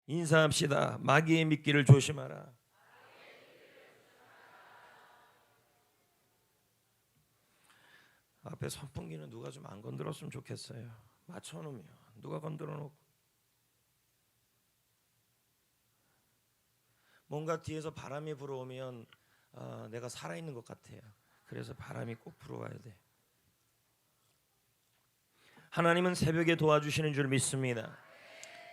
인사합시다. 마귀의 미끼를 조심하라. 앞에 선풍기는 누가 좀 안 건드렸으면 좋겠어요. 맞춰놓으면 누가 건드려놓고 뭔가 뒤에서 바람이 불어오면 내가 살아있는 것 같아요. 그래서 바람이 꼭 불어와야 돼. 하나님은 새벽에 도와주시는 줄 믿습니다.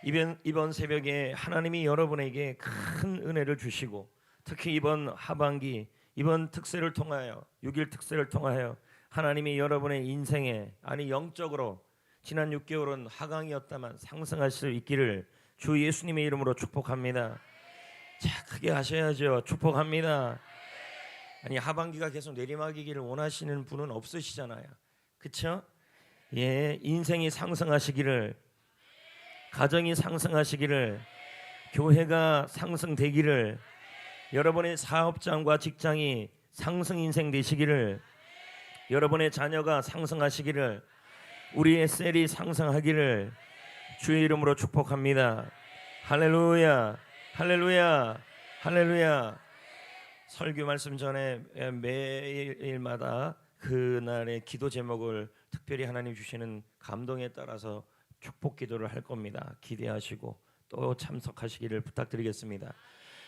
이번 새벽에 하나님이 여러분에게 큰 은혜를 주시고, 특히 이번 하반기, 이번 특세를 통하여 6일 특세를 통하여 하나님이 여러분의 인생에, 아니 영적으로 지난 6개월은 하강이었다만 상승할 수 있기를 주 예수님의 이름으로 축복합니다. 자, 크게 하셔야죠. 축복합니다. 아니 하반기가 계속 내리막이기를 원하시는 분은 없으시잖아요. 그렇죠? 예, 인생이 상승하시기를, 가정이 상승하시기를, 교회가 상승되기를, 여러분의 사업장과 직장이 상승 인생 되시기를, 여러분의 자녀가 상승하시기를, 우리의 셀이 상승하기를 주의 이름으로 축복합니다. 할렐루야, 할렐루야, 할렐루야. 설교 말씀 전에 매일마다 그날의 기도 제목을 특별히 하나님 주시는 감동에 따라서 축복 기도를 할 겁니다. 기대하시고 또 참석하시기를 부탁드리겠습니다.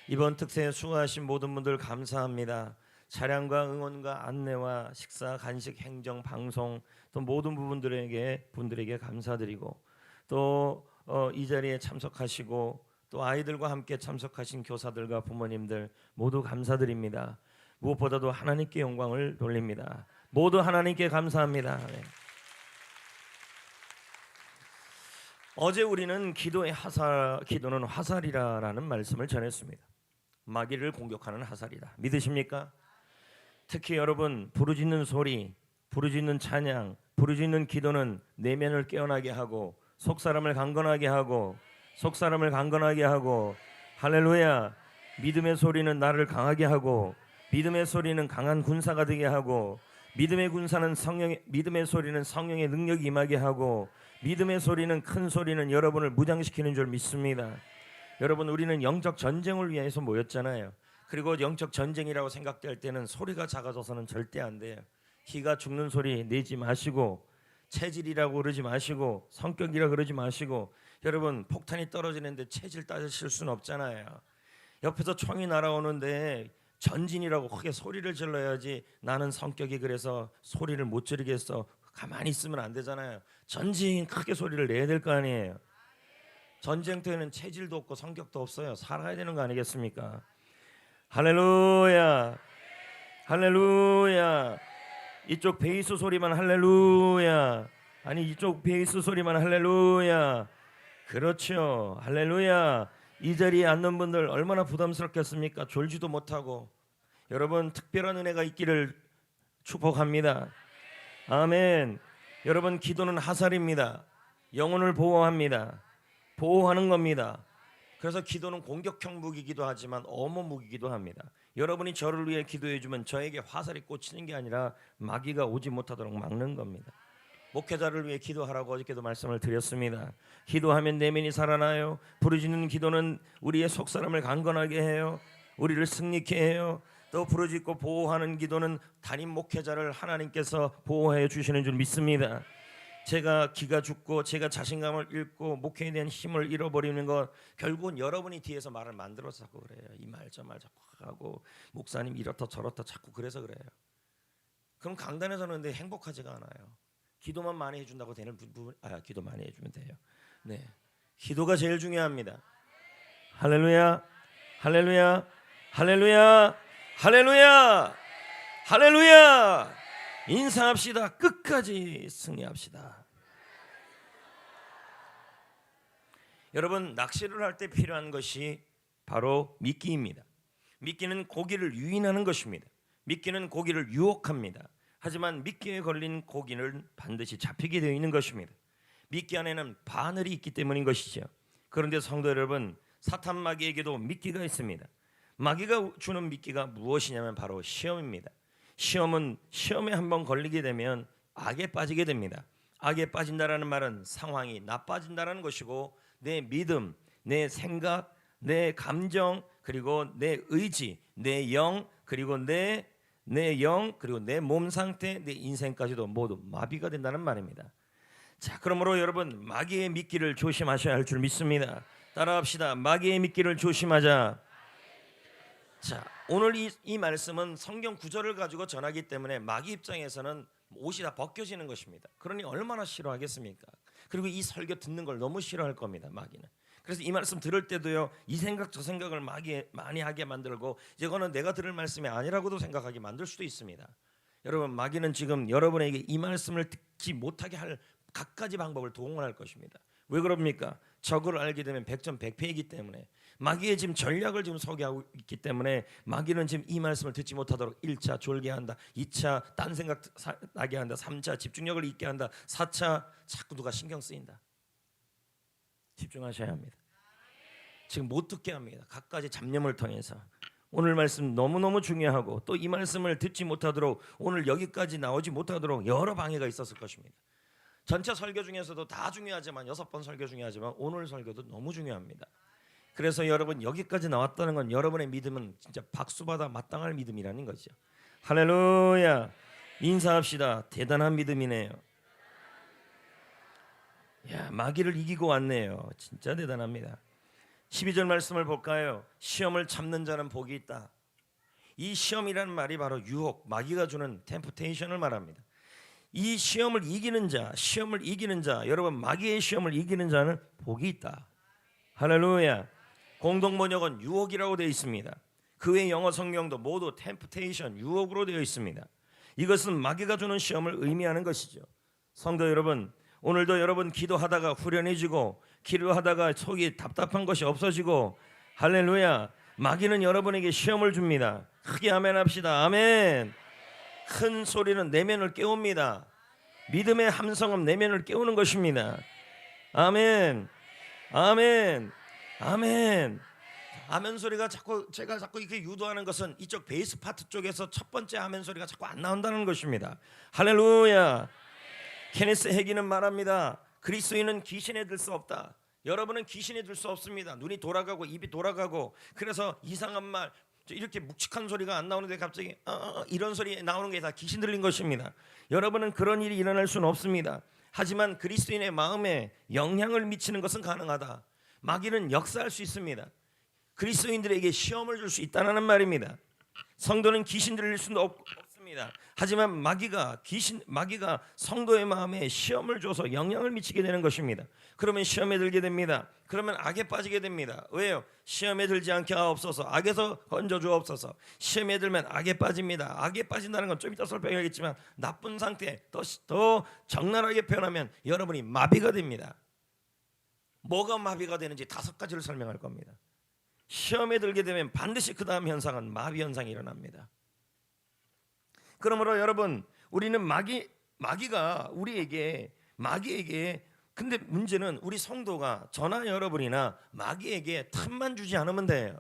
이번 특세에 수고하신 모든 분들 감사합니다. 차량과 응원과 안내와 식사, 간식, 행정, 방송 또 모든 분들에게 감사드리고, 또 이 자리에 참석하시고 또 아이들과 함께 참석하신 교사들과 부모님들 모두 감사드립니다. 무엇보다도 하나님께 영광을 돌립니다. 모두 하나님께 감사합니다. 네. 어제 우리는 기도는 화살이라는 말씀을 전했습니다. 마귀를 공격하는 화살이다. 믿으십니까? 특히 여러분, 부르짖는 소리, 부르짖는 찬양, 부르짖는 기도는 내면을 깨어나게 하고 속사람을 강건하게 하고 할렐루야. 믿음의 소리는 나를 강하게 하고, 믿음의 소리는 강한 군사가 되게 하고, 믿음의 소리는 성령의 능력이 임하게 하고, 믿음의 소리는 큰 소리는 여러분을 무장시키는 줄 믿습니다. 여러분, 우리는 영적 전쟁을 위해서 모였잖아요. 그리고 영적 전쟁이라고 생각될 때는 소리가 작아져서는 절대 안 돼요. 기가 죽는 소리 내지 마시고, 체질이라고 그러지 마시고, 성격이라고 그러지 마시고. 여러분, 폭탄이 떨어지는데 체질 따지실 수는 없잖아요. 옆에서 총이 날아오는데 전진이라고 크게 소리를 질러야지. 나는 성격이 그래서 소리를 못 지르겠어, 가만히 있으면 안 되잖아요. 전진 크게 소리를 내야 될 거 아니에요. 전쟁터에는 체질도 없고 성격도 없어요. 살아야 되는 거 아니겠습니까? 할렐루야, 할렐루야. 이쪽 베이스 소리만 할렐루야. 아니 이쪽 베이스 소리만 할렐루야. 그렇죠. 할렐루야. 이 자리에 앉는 분들 얼마나 부담스럽겠습니까? 졸지도 못하고. 여러분, 특별한 은혜가 있기를 축복합니다. 아멘. 여러분, 기도는 화살입니다. 영혼을 보호합니다. 보호하는 겁니다. 그래서 기도는 공격형 무기이기도 하지만 어머 무기이기도 합니다. 여러분이 저를 위해 기도해 주면 저에게 화살이 꽂히는 게 아니라 마귀가 오지 못하도록 막는 겁니다. 목회자를 위해 기도하라고 어저께도 말씀을 드렸습니다. 기도하면 내면이 살아나요. 부르짖는 기도는 우리의 속사람을 강건하게 해요. 우리를 승리케 해요. 또 부르짖고 보호하는 기도는 담임 목회자를 하나님께서 보호해 주시는 줄 믿습니다. 제가 기가 죽고 제가 자신감을 잃고 목회에 대한 힘을 잃어버리는 것, 결국은 여러분이 뒤에서 말을 만들어서 자꾸 그래요. 이 말 저 말 자꾸 하고, 목사님 이렇다 저렇다 자꾸 그래서 그래요. 그럼 강단에서는 근데 행복하지가 않아요. 기도만 많이 해준다고 되는 부분, 기도 많이 해주면 돼요. 네, 기도가 제일 중요합니다. 할렐루야, 할렐루야, 할렐루야, 할렐루야, 할렐루야. 인사합시다. 끝까지 승리합시다. 여러분, 낚시를 할 때 필요한 것이 바로 미끼입니다. 미끼는 고기를 유인하는 것입니다. 미끼는 고기를 유혹합니다. 하지만 미끼에 걸린 고기는 반드시 잡히게 되어 있는 것입니다. 미끼 안에는 바늘이 있기 때문인 것이죠. 그런데 성도 여러분, 사탄 마귀에게도 미끼가 있습니다. 마귀가 주는 미끼가 무엇이냐면 바로 시험입니다. 시험은 시험에 한번 걸리게 되면 악에 빠지게 됩니다. 악에 빠진다라는 말은 상황이 나빠진다라는 것이고, 내 믿음, 내 생각, 내 감정, 그리고 내 의지, 내 영, 그리고 내 영, 그리고 내 몸 상태, 내 인생까지도 모두 마비가 된다는 말입니다. 자, 그러므로 여러분 마귀의 미끼를 조심하셔야 할 줄 믿습니다. 따라합시다. 마귀의 미끼를 조심하자. 자, 오늘 이 말씀은 성경 구절을 가지고 전하기 때문에 마귀 입장에서는 옷이 다 벗겨지는 것입니다. 그러니 얼마나 싫어하겠습니까? 그리고 이 설교 듣는 걸 너무 싫어할 겁니다, 마귀는. 그래서 이 말씀 들을 때도요, 이 생각 저 생각을 많이 하게 만들고, 이거는 내가 들을 말씀이 아니라고도 생각하게 만들 수도 있습니다. 여러분, 마귀는 지금 여러분에게 이 말씀을 듣지 못하게 할 갖가지 방법을 동원할 것입니다. 왜 그럽니까? 적을 알게 되면 백전백패이기 때문에, 마귀의 지금 전략을 지금 소개하고 있기 때문에, 마귀는 지금 이 말씀을 듣지 못하도록 1차 졸게 한다, 2차 딴 생각 나게 한다, 3차 집중력을 잃게 한다, 4차 자꾸 누가 신경 쓰인다. 집중하셔야 합니다. 지금 못 듣게 합니다. 갖가지 잡념을 통해서. 오늘 말씀 너무너무 중요하고, 또 이 말씀을 듣지 못하도록, 오늘 여기까지 나오지 못하도록 여러 방해가 있었을 것입니다. 전체 설교 중에서도 다 중요하지만, 6번 설교 중요하지만 오늘 설교도 너무 중요합니다. 그래서 여러분 여기까지 나왔다는 건 여러분의 믿음은 진짜 박수받아 마땅할 믿음이라는 거죠. 할렐루야. 인사합시다. 대단한 믿음이네요. 야, 마귀를 이기고 왔네요. 진짜 대단합니다. 12절 말씀을 볼까요? 시험을 참는 자는 복이 있다. 이 시험이라는 말이 바로 유혹, 마귀가 주는 템프테이션을 말합니다. 이 시험을 이기는 자, 여러분 마귀의 시험을 이기는 자는 복이 있다. 할렐루야. 공동 번역은 유혹이라고 되어 있습니다. 그 외 영어 성경도 모두 템프테이션, 유혹으로 되어 있습니다. 이것은 마귀가 주는 시험을 의미하는 것이죠. 성도 여러분, 오늘도 여러분 기도하다가 후련해지고, 기도하다가 속이 답답한 것이 없어지고, 할렐루야, 마귀는 여러분에게 시험을 줍니다. 크게 아멘 합시다. 아멘. 큰 소리는 내면을 깨웁니다. 믿음의 함성은 내면을 깨우는 것입니다. 아멘. 아멘. 아멘. 아멘 소리가 제가 자꾸 이렇게 유도하는 것은 이쪽 베이스 파트 쪽에서 첫 번째 아멘 소리가 자꾸 안 나온다는 것입니다. 할렐루야. 케네스 해기는 말합니다. 그리스도인은 귀신에 들 수 없다. 여러분은 귀신에 들 수 없습니다. 눈이 돌아가고 입이 돌아가고, 그래서 이상한 말, 이렇게 묵직한 소리가 안 나오는데 갑자기 이런 소리 나오는 게 다 귀신 들린 것입니다. 여러분은 그런 일이 일어날 수는 없습니다. 하지만 그리스도인의 마음에 영향을 미치는 것은 가능하다. 마귀는 역사할 수 있습니다. 그리스도인들에게 시험을 줄 수 있다는 말입니다. 성도는 귀신 들릴 수는 없습니다. 하지만 마귀가 성도의 마음에 시험을 줘서 영향을 미치게 되는 것입니다. 그러면 시험에 들게 됩니다. 그러면 악에 빠지게 됩니다. 왜요? 시험에 들지 않게 하옵소서. 악에서 건져 주옵소서. 시험에 들면 악에 빠집니다. 악에 빠진다는 건 좀 이따 설명하겠지만, 나쁜 상태, 더 적나라하게 표현하면 여러분이 마비가 됩니다. 뭐가 마비가 되는지 5가지를 설명할 겁니다. 시험에 들게 되면 반드시 그 다음 현상은 마비 현상이 일어납니다. 그러므로 여러분, 우리는 마귀가 마귀에게, 근데 문제는 우리 성도가 저나 여러분이나 마귀에게 틈만 주지 않으면 돼요.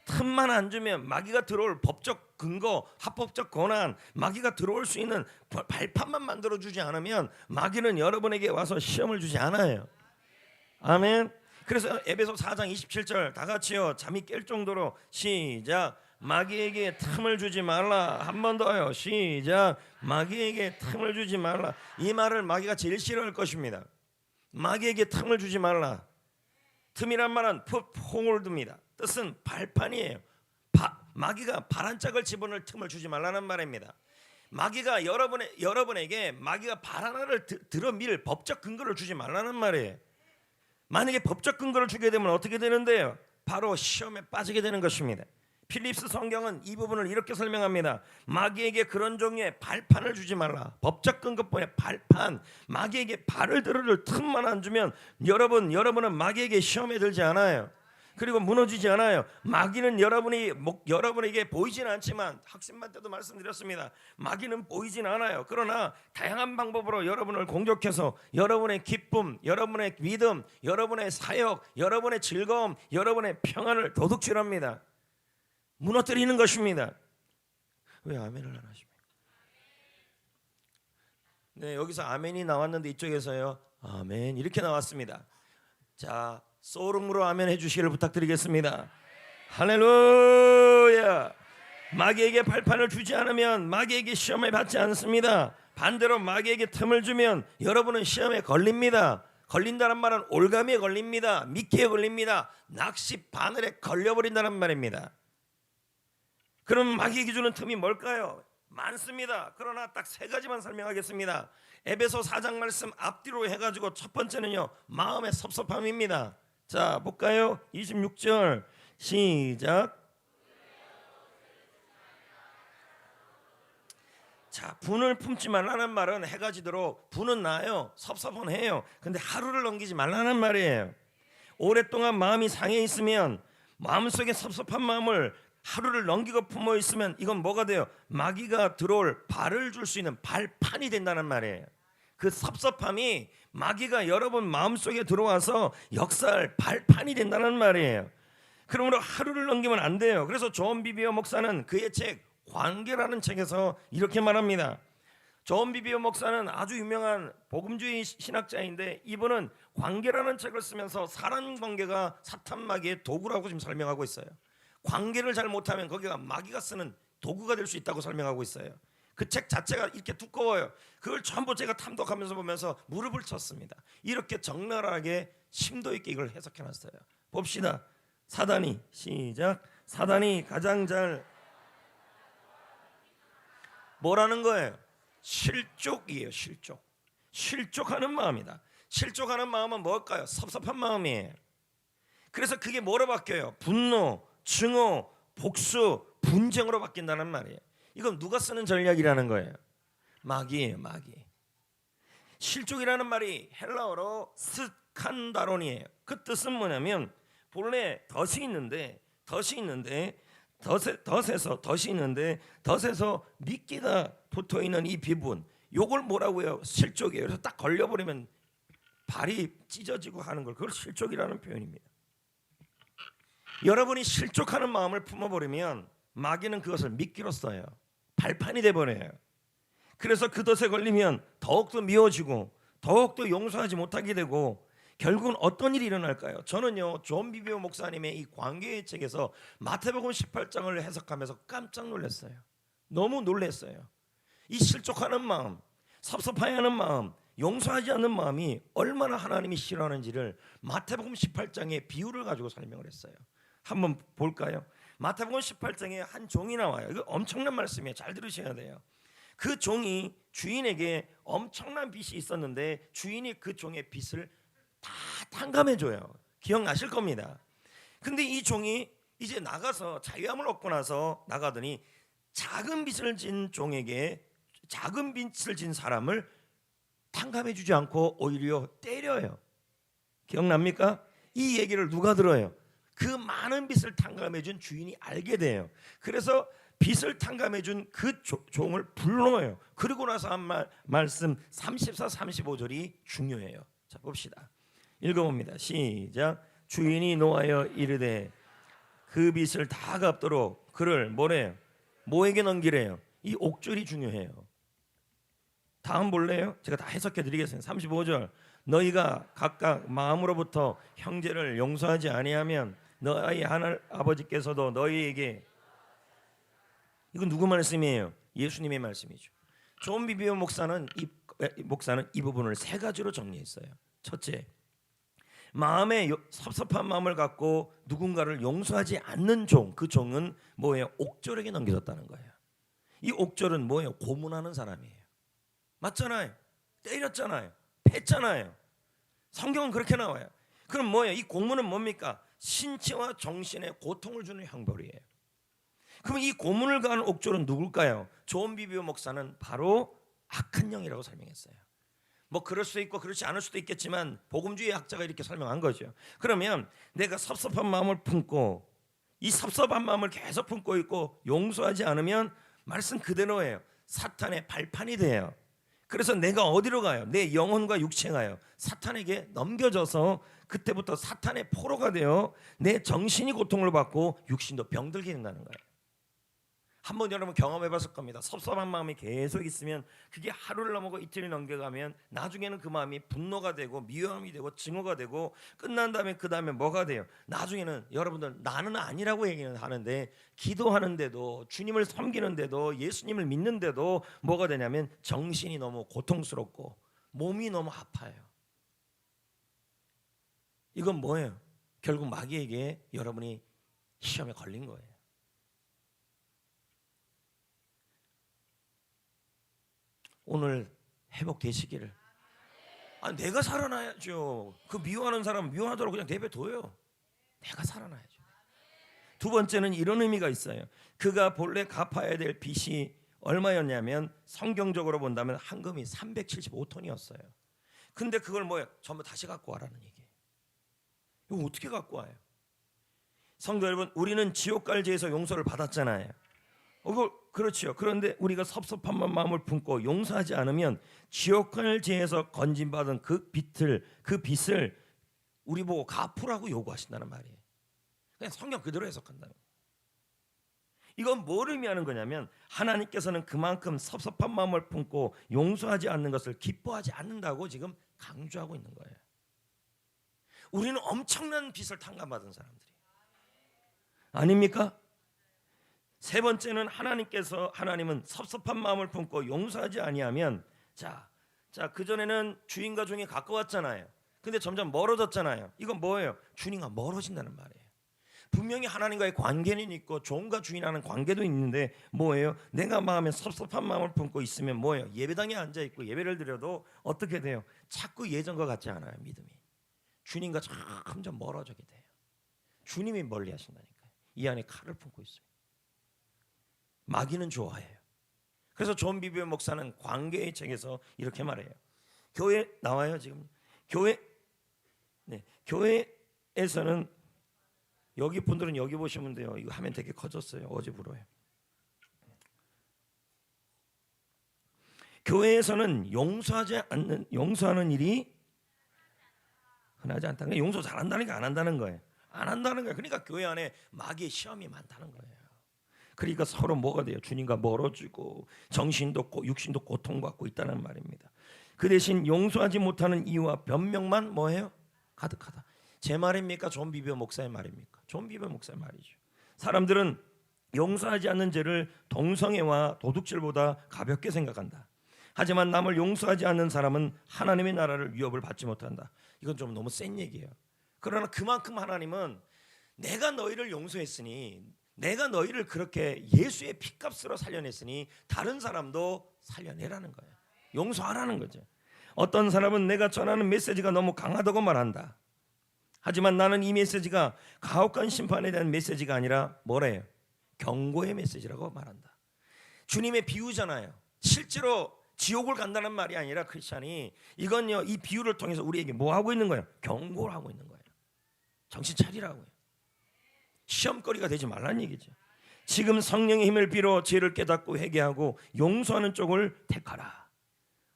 틈만 안 주면 마귀가 들어올 법적 근거, 합법적 권한, 마귀가 들어올 수 있는 발판만 만들어 주지 않으면 마귀는 여러분에게 와서 시험을 주지 않아요. 아멘. 그래서 에베소 4장 27절 다 같이요, 잠이 깰 정도로 시작. 마귀에게 틈을 주지 말라. 한 번 더요. 시작. 마귀에게 틈을 주지 말라. 이 말을 마귀가 제일 싫어할 것입니다. 마귀에게 틈을 주지 말라. 틈이란 말은 풋홀드입니다. 뜻은 발판이에요. 마귀가 발한짝을 집어넣을 틈을 주지 말라는 말입니다. 마귀가 여러분에게 마귀가 발 하나를 들어밀 법적 근거를 주지 말라는 말이에요. 만약에 법적 근거를 주게 되면 어떻게 되는데요? 바로 시험에 빠지게 되는 것입니다. 필립스 성경은 이 부분을 이렇게 설명합니다. 마귀에게 그런 종류의 발판을 주지 말라. 법적 근거뿐에 발판, 마귀에게 발을 들을 틈만 안 주면 여러분은 마귀에게 시험에 들지 않아요. 그리고 무너지지 않아요. 마귀는 여러분에게 보이지는 않지만, 학생반 때도 말씀드렸습니다. 마귀는 보이진 않아요. 그러나 다양한 방법으로 여러분을 공격해서 여러분의 기쁨, 여러분의 믿음, 여러분의 사역, 여러분의 즐거움, 여러분의 평안을 도둑질합니다. 무너뜨리는 것입니다. 왜 아멘을 안 하십니까? 네, 여기서 아멘이 나왔는데 이쪽에서요, 아멘 이렇게 나왔습니다. 자, 소름으로 아멘 해주시기를 부탁드리겠습니다. 할렐루야. 마귀에게 발판을 주지 않으면 마귀에게 시험에 받지 않습니다. 반대로 마귀에게 틈을 주면 여러분은 시험에 걸립니다. 걸린다는 말은 올가미에 걸립니다. 미끼에 걸립니다. 낚시 바늘에 걸려버린다는 말입니다. 그럼 마귀에게 주는 틈이 뭘까요? 많습니다. 그러나 딱 세 가지만 설명하겠습니다. 에베소 4장 말씀 앞뒤로 해가지고 첫 번째는요, 마음의 섭섭함입니다. 자, 볼까요? 26절 시작. 자, 분을 품지 말라는 말은 해가 지도록 분은 나요, 섭섭은 해요. 근데 하루를 넘기지 말라는 말이에요. 오랫동안 마음이 상해 있으면, 마음속에 섭섭한 마음을 하루를 넘기고 품어 있으면 이건 뭐가 돼요? 마귀가 들어올 발을 줄 수 있는 발판이 된다는 말이에요. 그 섭섭함이 마귀가 여러분 마음속에 들어와서 역사할 발판이 된다는 말이에요. 그러므로 하루를 넘기면 안 돼요. 그래서 존 비비어 목사는 그의 책 관계라는 책에서 이렇게 말합니다. 존 비비어 목사는 아주 유명한 복음주의 신학자인데, 이분은 관계라는 책을 쓰면서 사람 관계가 사탄 마귀의 도구라고 지금 설명하고 있어요. 관계를 잘 못하면 거기가 마귀가 쓰는 도구가 될 수 있다고 설명하고 있어요. 그 책 자체가 이렇게 두꺼워요. 그걸 전부 제가 탐독하면서 보면서 무릎을 쳤습니다. 이렇게 적나라하게 심도 있게 이걸 해석해놨어요. 봅시다. 사단이, 시작. 사단이 가장 잘 뭐라는 거예요? 실족이에요. 실족하는 마음이다. 실족하는 마음은 뭘까요? 섭섭한 마음이에요. 그래서 그게 뭐로 바뀌어요? 분노, 증오, 복수, 분쟁으로 바뀐다는 말이에요. 이건 누가 쓰는 전략이라는 거예요? 마귀예요, 마귀. 실족이라는 말이 헬라어로 스칸다론이에요. 그 뜻은 뭐냐면, 본래 덫이 있는데 덫에서 미끼가 붙어 있는 이 부분, 요걸 뭐라고요? 실족이에요. 그래서 딱 걸려버리면 발이 찢어지고 하는 걸, 그걸 실족이라는 표현입니다. 여러분이 실족하는 마음을 품어버리면 마귀는 그것을 미끼로 써요. 발판이 돼버려요. 그래서 그 덫에 걸리면 더욱더 미워지고 더욱더 용서하지 못하게 되고, 결국은 어떤 일이 일어날까요? 저는요, 존 비비오 목사님의 이 관계의 책에서 마태복음 18장을 해석하면서 깜짝 놀랐어요. 너무 놀랐어요. 이 실족하는 마음, 섭섭해하는 마음, 용서하지 않는 마음이 얼마나 하나님이 싫어하는지를 마태복음 18장의 비유를 가지고 설명을 했어요. 한번 볼까요? 마태복음 18장에 한 종이 나와요. 이거 엄청난 말씀이에요. 잘 들으셔야 돼요. 그 종이 주인에게 엄청난 빚이 있었는데 주인이 그 종의 빚을 다 탕감해줘요. 기억나실 겁니다. 근데 이 종이 이제 나가서 자유함을 얻고 나서 나가더니 작은 빚을 진 종에게, 작은 빚을 진 사람을 탕감해주지 않고 오히려 때려요. 기억납니까? 이 얘기를 누가 들어요? 그 많은 빚을 탕감해준 주인이 알게 돼요. 그래서 빚을 탕감해준 그 종을 불러요. 그리고 나서 한 말씀 34, 35절이 중요해요. 자, 봅시다. 읽어봅니다. 시작. 주인이 노하여 이르되 그 빚을 다 갚도록 그를 뭐래요? 뭐에게 넘기래요? 이 옥절이 중요해요. 다음 볼래요? 제가 다 해석해 드리겠습니다. 35절. 너희가 각각 마음으로부터 형제를 용서하지 아니하면 너희 하늘 아버지께서도 너희에게, 이건 누구 말씀이에요? 예수님의 말씀이죠. 존 비비오 목사는 이 부분을 세 가지로 정리했어요. 첫째, 마음에 섭섭한 마음을 갖고 누군가를 용서하지 않는 종, 그 종은 뭐예요? 옥졸에게 넘겨졌다는 거예요. 이 옥졸은 뭐예요? 고문하는 사람이에요. 맞잖아요. 때렸잖아요. 팼잖아요. 성경은 그렇게 나와요. 그럼 뭐예요? 이 고문은 뭡니까? 신체와 정신에 고통을 주는 형벌이에요. 그럼 이 고문을 가한 옥졸은 누굴까요? 존 비비오 목사는 바로 악한 영이라고 설명했어요. 뭐 그럴 수도 있고 그렇지 않을 수도 있겠지만 복음주의 학자가 이렇게 설명한 거죠. 그러면 내가 섭섭한 마음을 품고 이 섭섭한 마음을 계속 품고 있고 용서하지 않으면 말씀 그대로예요. 사탄의 발판이 돼요. 그래서 내가 어디로 가요? 내 영혼과 육체가요, 사탄에게 넘겨져서 그때부터 사탄의 포로가 되어 내 정신이 고통을 받고 육신도 병들게 된다는 거예요. 한번 여러분 경험해봤을 겁니다. 섭섭한 마음이 계속 있으면 그게 하루를 넘어가 이틀이 넘겨가면 나중에는 그 마음이 분노가 되고 미워함이 되고 증오가 되고 끝난 다음에 그 다음에 뭐가 돼요? 나중에는 여러분들 나는 아니라고 얘기는 하는데 기도하는데도 주님을 섬기는데도 예수님을 믿는데도 뭐가 되냐면 정신이 너무 고통스럽고 몸이 너무 아파요. 이건 뭐예요? 결국 마귀에게 여러분이 시험에 걸린 거예요. 오늘 회복되시기를. 내가 살아나야죠. 그 미워하는 사람 미워하도록 그냥 내버려둬요. 내가 살아나야죠. 두 번째는 이런 의미가 있어요. 그가 본래 갚아야 될 빚이 얼마였냐면 성경적으로 본다면 한금이 375톤이었어요. 근데 그걸 뭐예요? 전부 다시 갖고 와라는 얘기예요. 이거 어떻게 갖고 와요? 성도 여러분, 우리는 지옥갈지에서 용서를 받았잖아요. 그렇죠. 그런데 우리가 섭섭한 마음을 품고 용서하지 않으면 지옥갈지에서 건진받은 그 빚을 우리 보고 갚으라고 요구하신다는 말이에요. 그냥 성경 그대로 해석한다면 이건 뭘 의미하는 거냐면 하나님께서는 그만큼 섭섭한 마음을 품고 용서하지 않는 것을 기뻐하지 않는다고 지금 강조하고 있는 거예요. 우리는 엄청난 빚을 탕감받은 사람들이에요. 아닙니까? 세 번째는 하나님은 섭섭한 마음을 품고 용서하지 아니하면 자 그전에는 주인과 종이 가까웠잖아요. 근데 점점 멀어졌잖아요. 이건 뭐예요? 주님과 멀어진다는 말이에요. 분명히 하나님과의 관계는 있고 종과 주인하는 관계도 있는데 뭐예요? 내가 마음에 섭섭한 마음을 품고 있으면 뭐예요? 예배당에 앉아있고 예배를 드려도 어떻게 돼요? 자꾸 예전과 같지 않아요. 믿음이 주님과 점점 멀어지게 돼요. 주님이 멀리 하신다니까요. 이 안에 칼을 품고 있어요. 마귀는 좋아해요. 그래서 존 비비오 목사는 관계의 책에서 이렇게 말해요. 교회 나와요 지금. 교회에서는 여기 분들은 여기 보시면 돼요. 이거 화면 되게 커졌어요. 어제 불어요. 교회에서는 용서하는 일이 흔하지 않다는 거예요. 용서 잘한다는 게 안 한다는 거예요. 안 한다는 거예요. 그러니까 교회 안에 마귀의 시험이 많다는 거예요. 그러니까 서로 뭐가 돼요? 주님과 멀어지고 정신도 육신도 고통받고 있다는 말입니다. 그 대신 용서하지 못하는 이유와 변명만 뭐예요? 가득하다. 제 말입니까? 존 비비오 목사의 말입니까? 존 비비오 목사의 말이죠. 사람들은 용서하지 않는 죄를 동성애와 도둑질보다 가볍게 생각한다. 하지만 남을 용서하지 않는 사람은 하나님의 나라를 위협을 받지 못한다. 이건 좀 너무 센 얘기예요. 그러나 그만큼 하나님은 내가 너희를 용서했으니 내가 너희를 그렇게 예수의 피값으로 살려냈으니 다른 사람도 살려내라는 거예요. 용서하라는 거죠. 어떤 사람은 내가 전하는 메시지가 너무 강하다고 말한다. 하지만 나는 이 메시지가 가혹한 심판에 대한 메시지가 아니라 뭐래요? 경고의 메시지라고 말한다. 주님의 비유잖아요. 실제로 지옥을 간다는 말이 아니라 크리스찬이 이건요, 이 비유를 통해서 우리에게 뭐 하고 있는 거예요? 경고를 하고 있는 거예요. 정신 차리라고요. 시험거리가 되지 말라는 얘기죠. 지금 성령의 힘을 빌어 죄를 깨닫고 회개하고 용서하는 쪽을 택하라.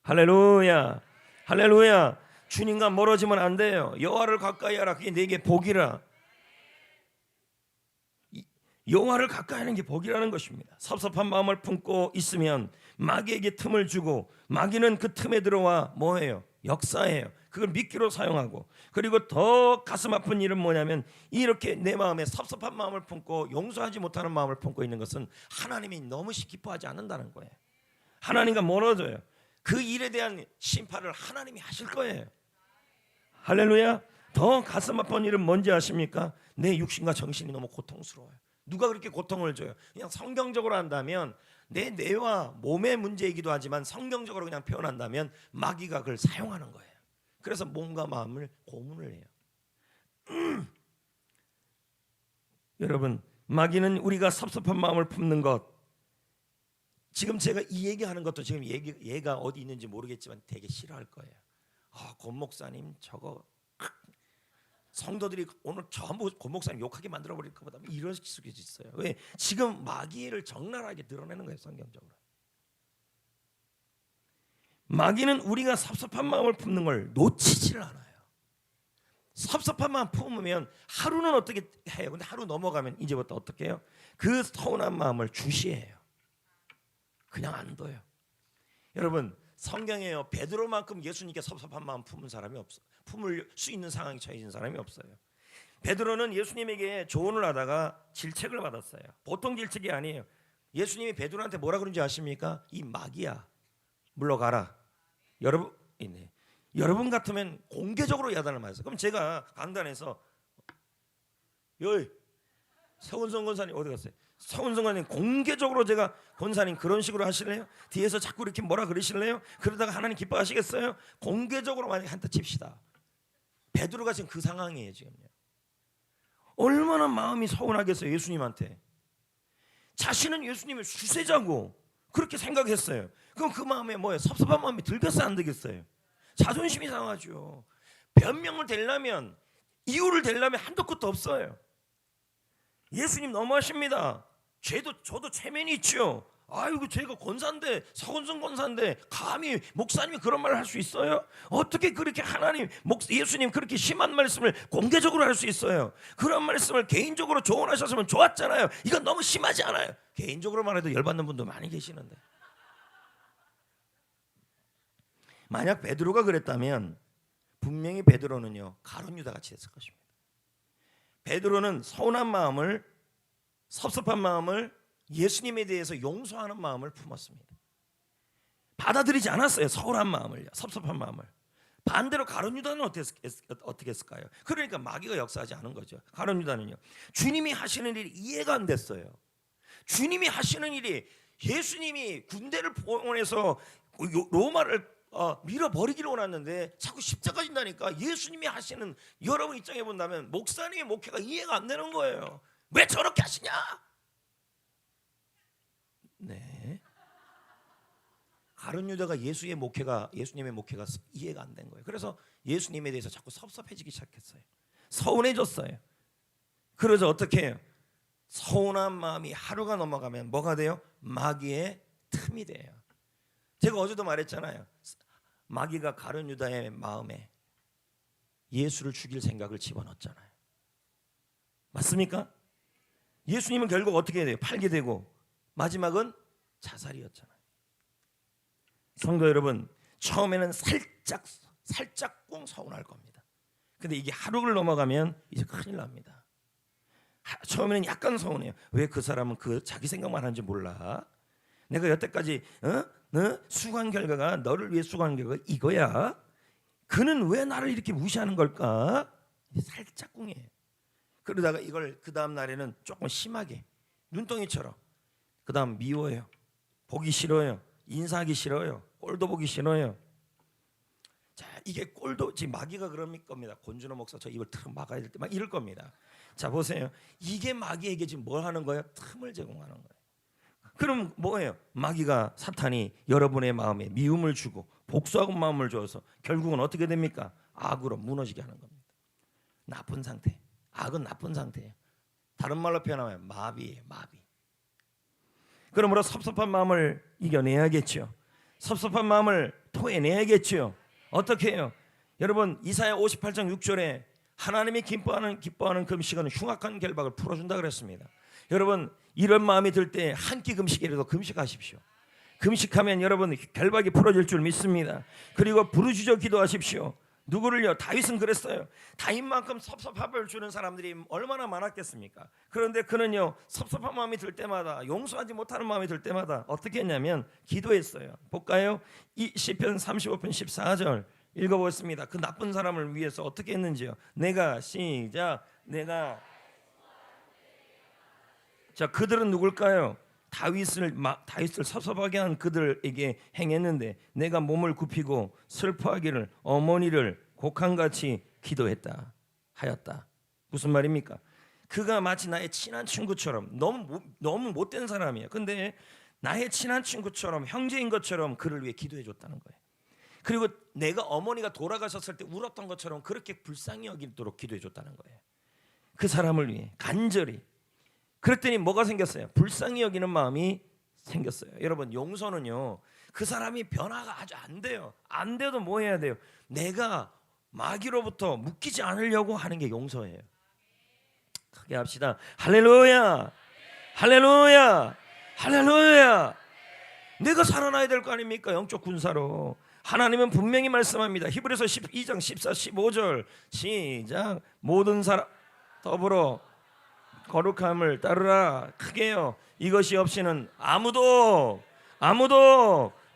할렐루야. 할렐루야. 주님과 멀어지면 안 돼요. 여호와를 가까이 하라. 그게 내게 복이라. 여호와를 가까이 하는 게 복이라는 것입니다. 섭섭한 마음을 품고 있으면 마귀에게 틈을 주고 마귀는 그 틈에 들어와 뭐해요? 역사해요. 그걸 미끼로 사용하고, 그리고 더 가슴 아픈 일은 뭐냐면 이렇게 내 마음에 섭섭한 마음을 품고 용서하지 못하는 마음을 품고 있는 것은 하나님이 너무 기뻐하지 않는다는 거예요. 하나님과 멀어져요. 그 일에 대한 심판을 하나님이 하실 거예요. 할렐루야. 더 가슴 아픈 일은 뭔지 아십니까? 내 육신과 정신이 너무 고통스러워요. 누가 그렇게 고통을 줘요? 그냥 성경적으로 한다면 내 뇌와 몸의 문제이기도 하지만 성경적으로 그냥 표현한다면 마귀가 그걸 사용하는 거예요. 그래서 몸과 마음을 고문을 해요. 여러분, 마귀는 우리가 섭섭한 마음을 품는 것, 지금 제가 이 얘기하는 것도 지금 얘가 어디 있는지 모르겠지만 되게 싫어할 거예요. 권 목사님 저거 성도들이 오늘 전부 권 목사님 욕하게 만들어 버릴 것보다 이럴 수도 있어요. 왜? 지금 마귀를 적나라하게 드러내는 거예요. 성경적으로. 마귀는 우리가 섭섭한 마음을 품는 걸 놓치지를 않아요. 섭섭한 마음 품으면 하루는 어떻게 해요? 근데 하루 넘어가면 이제부터 어떻게 해요? 그 서운한 마음을 주시해요. 그냥 안 둬요. 여러분 성경에요, 베드로만큼 예수님께 섭섭한 마음 품은 사람이 없어. 품을 수 있는 상황에 처해진 사람이 없어요. 베드로는 예수님에게 조언을 하다가 질책을 받았어요. 보통 질책이 아니에요. 예수님이 베드로한테 뭐라 그런지 아십니까? 이 마귀야, 물러가라. 여러분 같으면 공개적으로 야단을 맞았어요. 그럼 제가 강단에서 여기 서은성 권사님 어디 갔어요? 서은성 권사님 공개적으로 제가 권사님 그런 식으로 하실래요? 뒤에서 자꾸 이렇게 뭐라 그러실래요? 그러다가 하나님 기뻐하시겠어요? 공개적으로 만약에 한타 칩시다. 베드로가 지금 그 상황이에요. 지금요. 얼마나 마음이 서운하겠어요. 예수님한테. 자신은 예수님의 수세자고 그렇게 생각했어요. 그럼 그 마음에 뭐예요? 섭섭한 마음이 들겠어요? 안 들겠어요? 자존심이 상하죠. 변명을 대려면, 이유를 대려면 한도 끝도 없어요. 예수님 너무하십니다. 저도 체면이 있죠. 아이고 제가 권사인데, 서건성 권사인데 감히 목사님이 그런 말을 할 수 있어요? 어떻게 그렇게 하나님, 예수님 그렇게 심한 말씀을 공개적으로 할 수 있어요? 그런 말씀을 개인적으로 조언하셨으면 좋았잖아요. 이건 너무 심하지 않아요? 개인적으로 말해도 열받는 분도 많이 계시는데. 만약 베드로가 그랬다면 분명히 베드로는요 가룟 유다 같이 됐을 것입니다. 베드로는 서운한 마음을, 섭섭한 마음을 예수님에 대해서 용서하는 마음을 품었습니다. 받아들이지 않았어요. 서운한 마음을요, 섭섭한 마음을. 반대로 가룟 유다는 어떻게 했을까요? 그러니까 마귀가 역사하지 않은 거죠. 가룟 유다는요 주님이 하시는 일이 이해가 안 됐어요. 주님이 하시는 일이, 예수님이 군대를 봉헌해서 로마를 밀어버리기를 원하는데 자꾸 십자가 진다니까. 예수님이 하시는, 여러분 입장에 본다면 목사님의 목회가 이해가 안 되는 거예요. 왜 저렇게 하시냐? 네. 가룟 유다가 예수님의 목회가 이해가 안 된 거예요. 그래서 예수님에 대해서 자꾸 섭섭해지기 시작했어요. 서운해졌어요. 그래서 어떻게 해요? 서운한 마음이 하루가 넘어가면 뭐가 돼요? 마귀의 틈이 돼요. 제가 어제도 말했잖아요. 마귀가 가룟 유다의 마음에 예수를 죽일 생각을 집어넣었잖아요. 맞습니까? 예수님은 결국 어떻게 돼요? 팔게 되고 마지막은 자살이었잖아요. 성도 여러분, 처음에는 살짝 꿍 서운할 겁니다. 근데 이게 하루를 넘어가면 이제 큰일 납니다. 처음에는 약간 서운해요. 왜 그 사람은 자기 생각만 하는지 몰라? 내가 여태까지 수고한 결과가, 너를 위해 수고한 결과가 이거야. 그는 왜 나를 이렇게 무시하는 걸까? 살짝 꿍이에요. 그러다가 이걸 그 다음 날에는 조금 심하게 눈덩이처럼, 그 다음 미워요. 보기 싫어요. 인사하기 싫어요. 꼴도 보기 싫어요. 자, 이게 꼴도, 지금 마귀가 그럴 겁니다. 권준호 목사 저 입을 틀어 막아야 될 때 막 이럴 겁니다. 자 보세요. 이게 마귀에게 지금 뭘 하는 거예요? 틈을 제공하는 거예요. 그럼 뭐예요? 마귀가, 사탄이 여러분의 마음에 미움을 주고 복수하고 마음을 줘서 결국은 어떻게 됩니까? 악으로 무너지게 하는 겁니다. 나쁜 상태. 악은 나쁜 상태예요. 다른 말로 표현하면 마비예요. 마비. 그러므로 섭섭한 마음을 이겨내야겠죠. 섭섭한 마음을 토해내야겠죠. 어떻게 해요? 여러분 이사야 58장 6절에 하나님이 기뻐하는 금식은 흉악한 결박을 풀어준다 그랬습니다. 여러분 이런 마음이 들 때 한 끼 금식이라도 금식하십시오. 금식하면 여러분 결박이 풀어질 줄 믿습니다. 그리고 부르짖어 기도하십시오. 누구를요? 다윗은 그랬어요. 다윗만큼 섭섭함을 주는 사람들이 얼마나 많았겠습니까? 그런데 그는요 섭섭한 마음이 들 때마다, 용서하지 못하는 마음이 들 때마다 어떻게 했냐면 기도했어요. 볼까요? 이 시편 35편 14절 읽어보겠습니다. 그 나쁜 사람을 위해서 어떻게 했는지요. 자, 그들은 누굴까요? 다윗을 섭섭하게 한 그들에게 행했는데 내가 몸을 굽히고 슬퍼하기를 어머니를 곡한같이 기도했다 하였다. 무슨 말입니까? 그가 마치 나의 친한 친구처럼, 너무 못된 사람이야. 근데 나의 친한 친구처럼, 형제인 것처럼 그를 위해 기도해 줬다는 거예요. 그리고 내가 어머니가 돌아가셨을 때 울었던 것처럼 그렇게 불쌍히 여기도록 기도해 줬다는 거예요. 그 사람을 위해 간절히. 그랬더니 뭐가 생겼어요? 불쌍히 여기는 마음이 생겼어요. 여러분 용서는요 그 사람이 변화가 아주 안 돼요. 안 돼도 뭐 해야 돼요? 내가 마귀로부터 묶이지 않으려고 하는 게 용서예요. 크게 합시다. 할렐루야, 할렐루야, 할렐루야. 내가 살아나야 될 거 아닙니까? 영적 군사로. 하나님은 분명히 말씀합니다. 히브리서 12장 14, 15절 시작. 모든 사람 더불어 거룩함을 따르라. 크게요. 이것이 없이는 아무도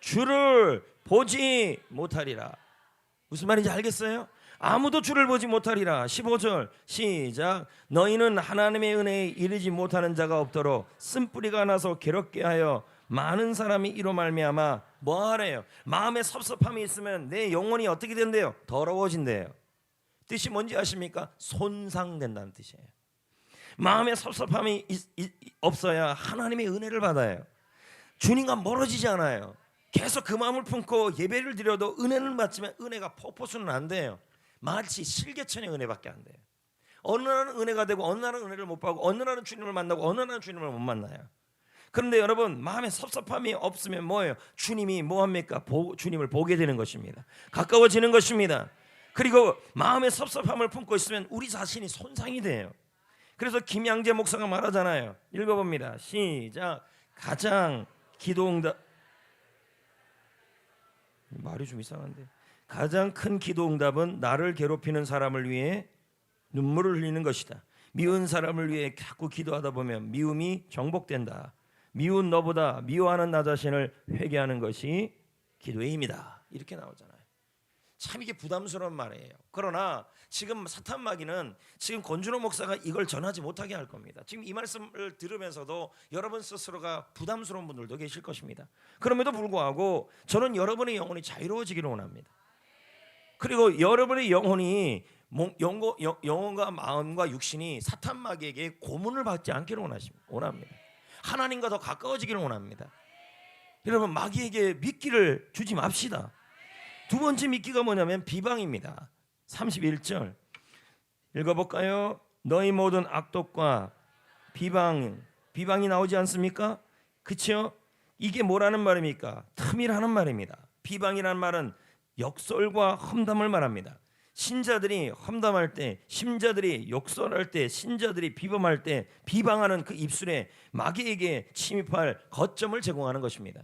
주를 보지 못하리라. 무슨 말인지 알겠어요? 아무도 주를 보지 못하리라. 15절 시작. 너희는 하나님의 은혜에 이르지 못하는 자가 없도록 쓴뿌리가 나서 괴롭게 하여 많은 사람이 이로 말미암아 뭐 하래요? 마음에 섭섭함이 있으면 내 영혼이 어떻게 된대요? 더러워진대요. 뜻이 뭔지 아십니까? 손상된다는 뜻이에요. 마음에 섭섭함이 없어야 하나님의 은혜를 받아요. 주님과 멀어지지 않아요. 계속 그 마음을 품고 예배를 드려도 은혜는 받지만 은혜가 폭포수는 안 돼요. 마치 실개천의 은혜밖에 안 돼요. 어느 날은 은혜가 되고 어느 날은 은혜를 못 받고 어느 날은 주님을 만나고 어느 날은 주님을 못 만나요. 그런데 여러분 마음에 섭섭함이 없으면 뭐예요? 주님이 뭐합니까? 주님을 보게 되는 것입니다. 가까워지는 것입니다. 그리고 마음에 섭섭함을 품고 있으면 우리 자신이 손상이 돼요. 그래서 김양재 목사가 말하잖아요. 읽어봅니다. 시작. 가장 기도응답 말이 좀 이상한데 가장 큰 기도응답은 나를 괴롭히는 사람을 위해 눈물을 흘리는 것이다. 미운 사람을 위해 자꾸 기도하다 보면 미움이 정복된다. 미운 너보다 미워하는 나 자신을 회개하는 것이 기도의 힘이다. 이렇게 나오잖아요. 참 이게 부담스러운 말이에요. 그러나 지금 사탄마귀는 지금 권준호 목사가 이걸 전하지 못하게 할 겁니다. 지금 이 말씀을 들으면서도 여러분 스스로가 부담스러운 분들도 계실 것입니다. 그럼에도 불구하고 저는 여러분의 영혼이 자유로워지기를 원합니다. 그리고 여러분의 영혼이 영혼과 마음과 육신이 사탄마귀에게 고문을 받지 않기를 원합니다. 하나님과 더 가까워지기를 원합니다. 여러분 마귀에게 미끼를 주지 맙시다. 두 번째 미끼가 뭐냐면 비방입니다. 31절 읽어볼까요? 너희 모든 악독과 비방이 나오지 않습니까? 그렇죠? 이게 뭐라는 말입니까? 틈이라는 말입니다. 비방이라는 말은 역설과 험담을 말합니다. 신자들이 험담할 때, 신자들이 욕설할 때, 신자들이 비범할 때 비방하는 그 입술에 마귀에게 침입할 거점을 제공하는 것입니다.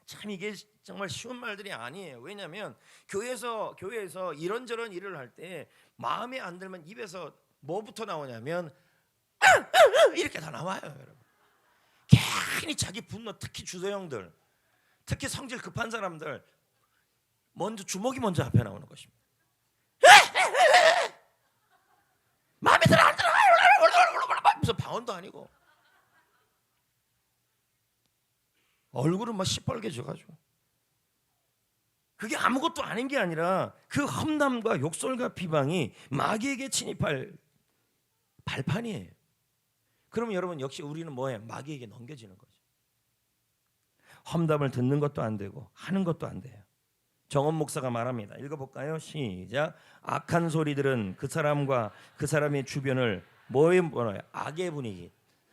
참 이게 정말 쉬운 말들이 아니에요. 왜냐하면 교회에서 이런저런 일을 할 때 마음에 안 들면 입에서 뭐부터 나오냐면 이렇게 다 나와요, 여러분. 괜히 자기 분노, 특히 주도형들, 특히 성질 급한 사람들 주먹이 먼저 앞에 나오는 것입니다. 마음에 들어 안 들어 하면서 방언도 아니고 얼굴은 막 시뻘개져가지고 그게 아무것도 아닌 게 아니라 그 험담과 욕설과 비방이 마귀에게 침입할 발판이에요. 그러면 여러분 역시 우리는 뭐예요? 마귀에게 넘겨지는 거죠. 험담을 듣는 것도 안 되고 하는 것도 안 돼요. 정원 목사가 말합니다. 읽어볼까요? 시작. 악한 소리들은 그 사람과 그 사람의 주변을 뭐예요? 악의 분위기.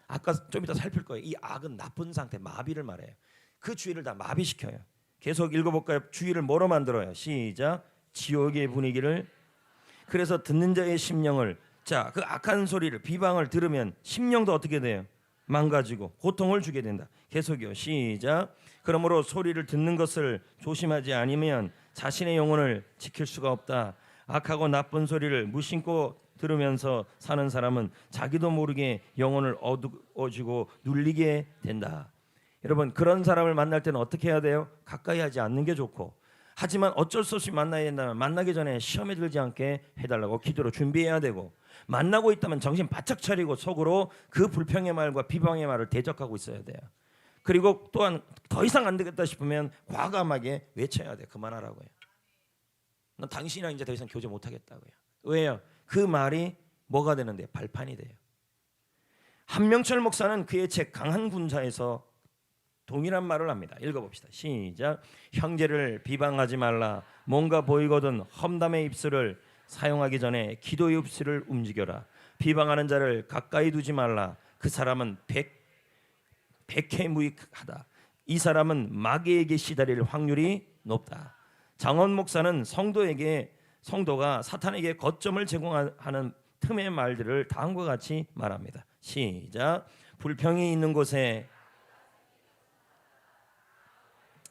아까 좀 이따 살필 거예요. 이 악은 나쁜 상태, 마비를 말해요. 그 주위를 다 마비시켜요. 계속 읽어볼까요? 주위를 뭐로 만들어요? 시작. 지옥의 분위기를. 그래서 듣는 자의 심령을 그 악한 소리를 비방을 들으면 심령도 어떻게 돼요? 망가지고 고통을 주게 된다. 계속이요. 시작. 그러므로 소리를 듣는 것을 조심하지 않으면 자신의 영혼을 지킬 수가 없다. 악하고 나쁜 소리를 무심코 들으면서 사는 사람은 자기도 모르게 영혼을 어두워지고 눌리게 된다. 여러분 그런 사람을 만날 때는 어떻게 해야 돼요? 가까이 하지 않는 게 좋고, 하지만 어쩔 수 없이 만나야 된다면 만나기 전에 시험에 들지 않게 해달라고 기도로 준비해야 되고, 만나고 있다면 정신 바짝 차리고 속으로 그 불평의 말과 비방의 말을 대적하고 있어야 돼요. 그리고 또한 더 이상 안 되겠다 싶으면 과감하게 외쳐야 돼요. 그만하라고요. 난 당신이랑 이제 더 이상 교제 못하겠다고요. 왜요? 그 말이 뭐가 되는데? 발판이 돼요. 한명철 목사는 그의 책 강한 군사에서 동일한 말을 합니다. 읽어봅시다. 시작. 형제를 비방하지 말라. 뭔가 보이거든 험담의 입술을 사용하기 전에 기도의 입술을 움직여라. 비방하는 자를 가까이 두지 말라. 그 사람은 백해무익하다. 이 사람은 마귀에게 시달릴 확률이 높다. 장원 목사는 성도가 사탄에게 거점을 제공하는 틈의 말들을 다음과 같이 말합니다. 시작. 불평이 있는 곳에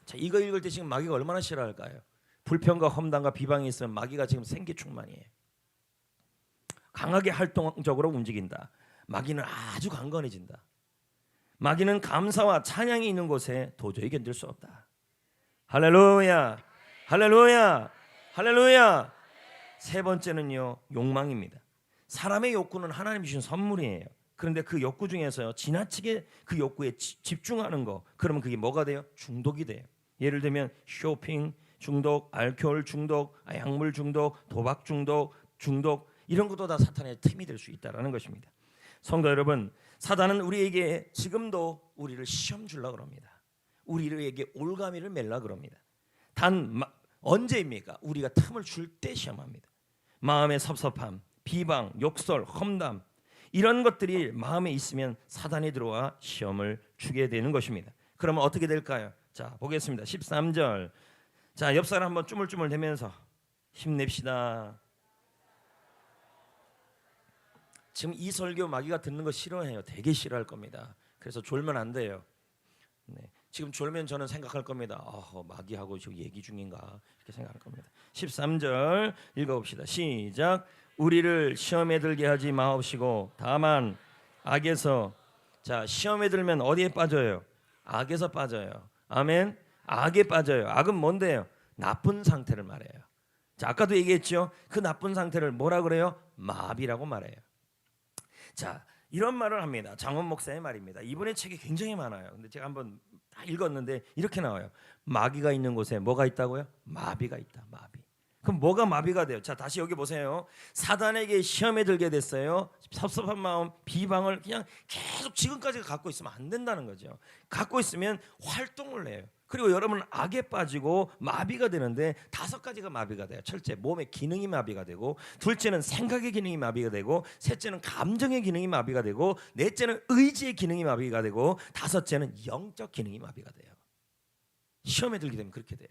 자, 이거 읽을 때 지금 마귀가 얼마나 싫어할까요? 불평과 험담과 비방이 있으면 마귀가 지금 생기충만이에요. 강하게 활동적으로 움직인다. 마귀는 아주 강건해진다. 마귀는 감사와 찬양이 있는 곳에 도저히 견딜 수 없다. 할렐루야, 할렐루야, 할렐루야. 세 번째는요, 욕망입니다. 사람의 욕구는 하나님 주신 선물이에요. 그런데 그 욕구 중에서요, 지나치게 그 욕구에 집중하는 거, 그러면 그게 뭐가 돼요? 중독이 돼요. 예를 들면 쇼핑 중독, 알코올 중독, 약물 중독, 도박 중독 이런 것도 다 사탄의 틈이 될 수 있다라는 것입니다. 성도 여러분, 사단은 우리에게 지금도 우리를 시험 주려고 합니다. 우리에게 올가미를 맺으려고 합니다. 단 언제입니까? 우리가 틈을 줄 때 시험합니다. 마음의 섭섭함, 비방, 욕설, 험담 이런 것들이 마음에 있으면 사단이 들어와 시험을 주게 되는 것입니다. 그러면 어떻게 될까요? 자, 보겠습니다. 13절. 자, 옆 사람 한번 쭈물쭈물 대면서 힘냅시다. 지금 이 설교 마귀가 듣는 거 싫어해요. 되게 싫어할 겁니다. 그래서 졸면 안 돼요. 네. 지금 졸면 저는 생각할 겁니다. 마귀하고 지금 얘기 중인가 이렇게 생각할 겁니다. 13절 읽어봅시다. 시작. 우리를 시험에 들게 하지 마옵시고 다만 악에서. 자, 시험에 들면 어디에 빠져요? 악에서 빠져요. 아멘. 악에 빠져요. 악은 뭔데요? 나쁜 상태를 말해요. 자, 아까도 얘기했죠. 그 나쁜 상태를 뭐라 그래요? 마비라고 말해요. 자, 이런 말을 합니다. 장원 목사의 말입니다. 이분의 책이 굉장히 많아요. 근데 제가 한번 다 읽었는데 이렇게 나와요. 마귀가 있는 곳에 뭐가 있다고요? 마비가 있다. 마비. 그럼 뭐가 마비가 돼요? 자, 다시 여기 보세요. 사단에게 시험에 들게 됐어요. 섭섭한 마음, 비방을 그냥 계속 지금까지 갖고 있으면 안 된다는 거죠. 갖고 있으면 활동을 해요. 그리고 여러분은 악에 빠지고 마비가 되는데 5가지가 마비가 돼요. 첫째, 몸의 기능이 마비가 되고, 둘째는 생각의 기능이 마비가 되고, 셋째는 감정의 기능이 마비가 되고, 넷째는 의지의 기능이 마비가 되고, 다섯째는 영적 기능이 마비가 돼요. 시험에 들게 되면 그렇게 돼요.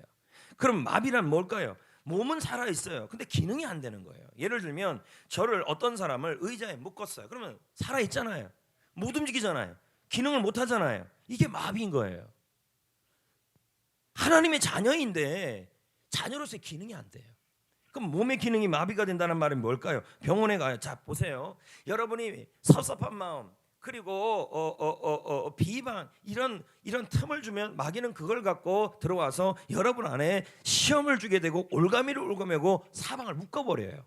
그럼 마비란 뭘까요? 몸은 살아있어요. 근데 기능이 안 되는 거예요. 예를 들면 저를 어떤 사람을 의자에 묶었어요. 그러면 살아있잖아요. 못 움직이잖아요. 기능을 못 하잖아요. 이게 마비인 거예요. 하나님의 자녀인데 자녀로서의 기능이 안 돼요. 그럼 몸의 기능이 마비가 된다는 말은 뭘까요? 병원에 가요. 자, 보세요. 여러분이 섭섭한 마음 그리고 비방 이런 틈을 주면 마귀는 그걸 갖고 들어와서 여러분 안에 시험을 주게 되고 올가미를 올가매고 사방을 묶어버려요.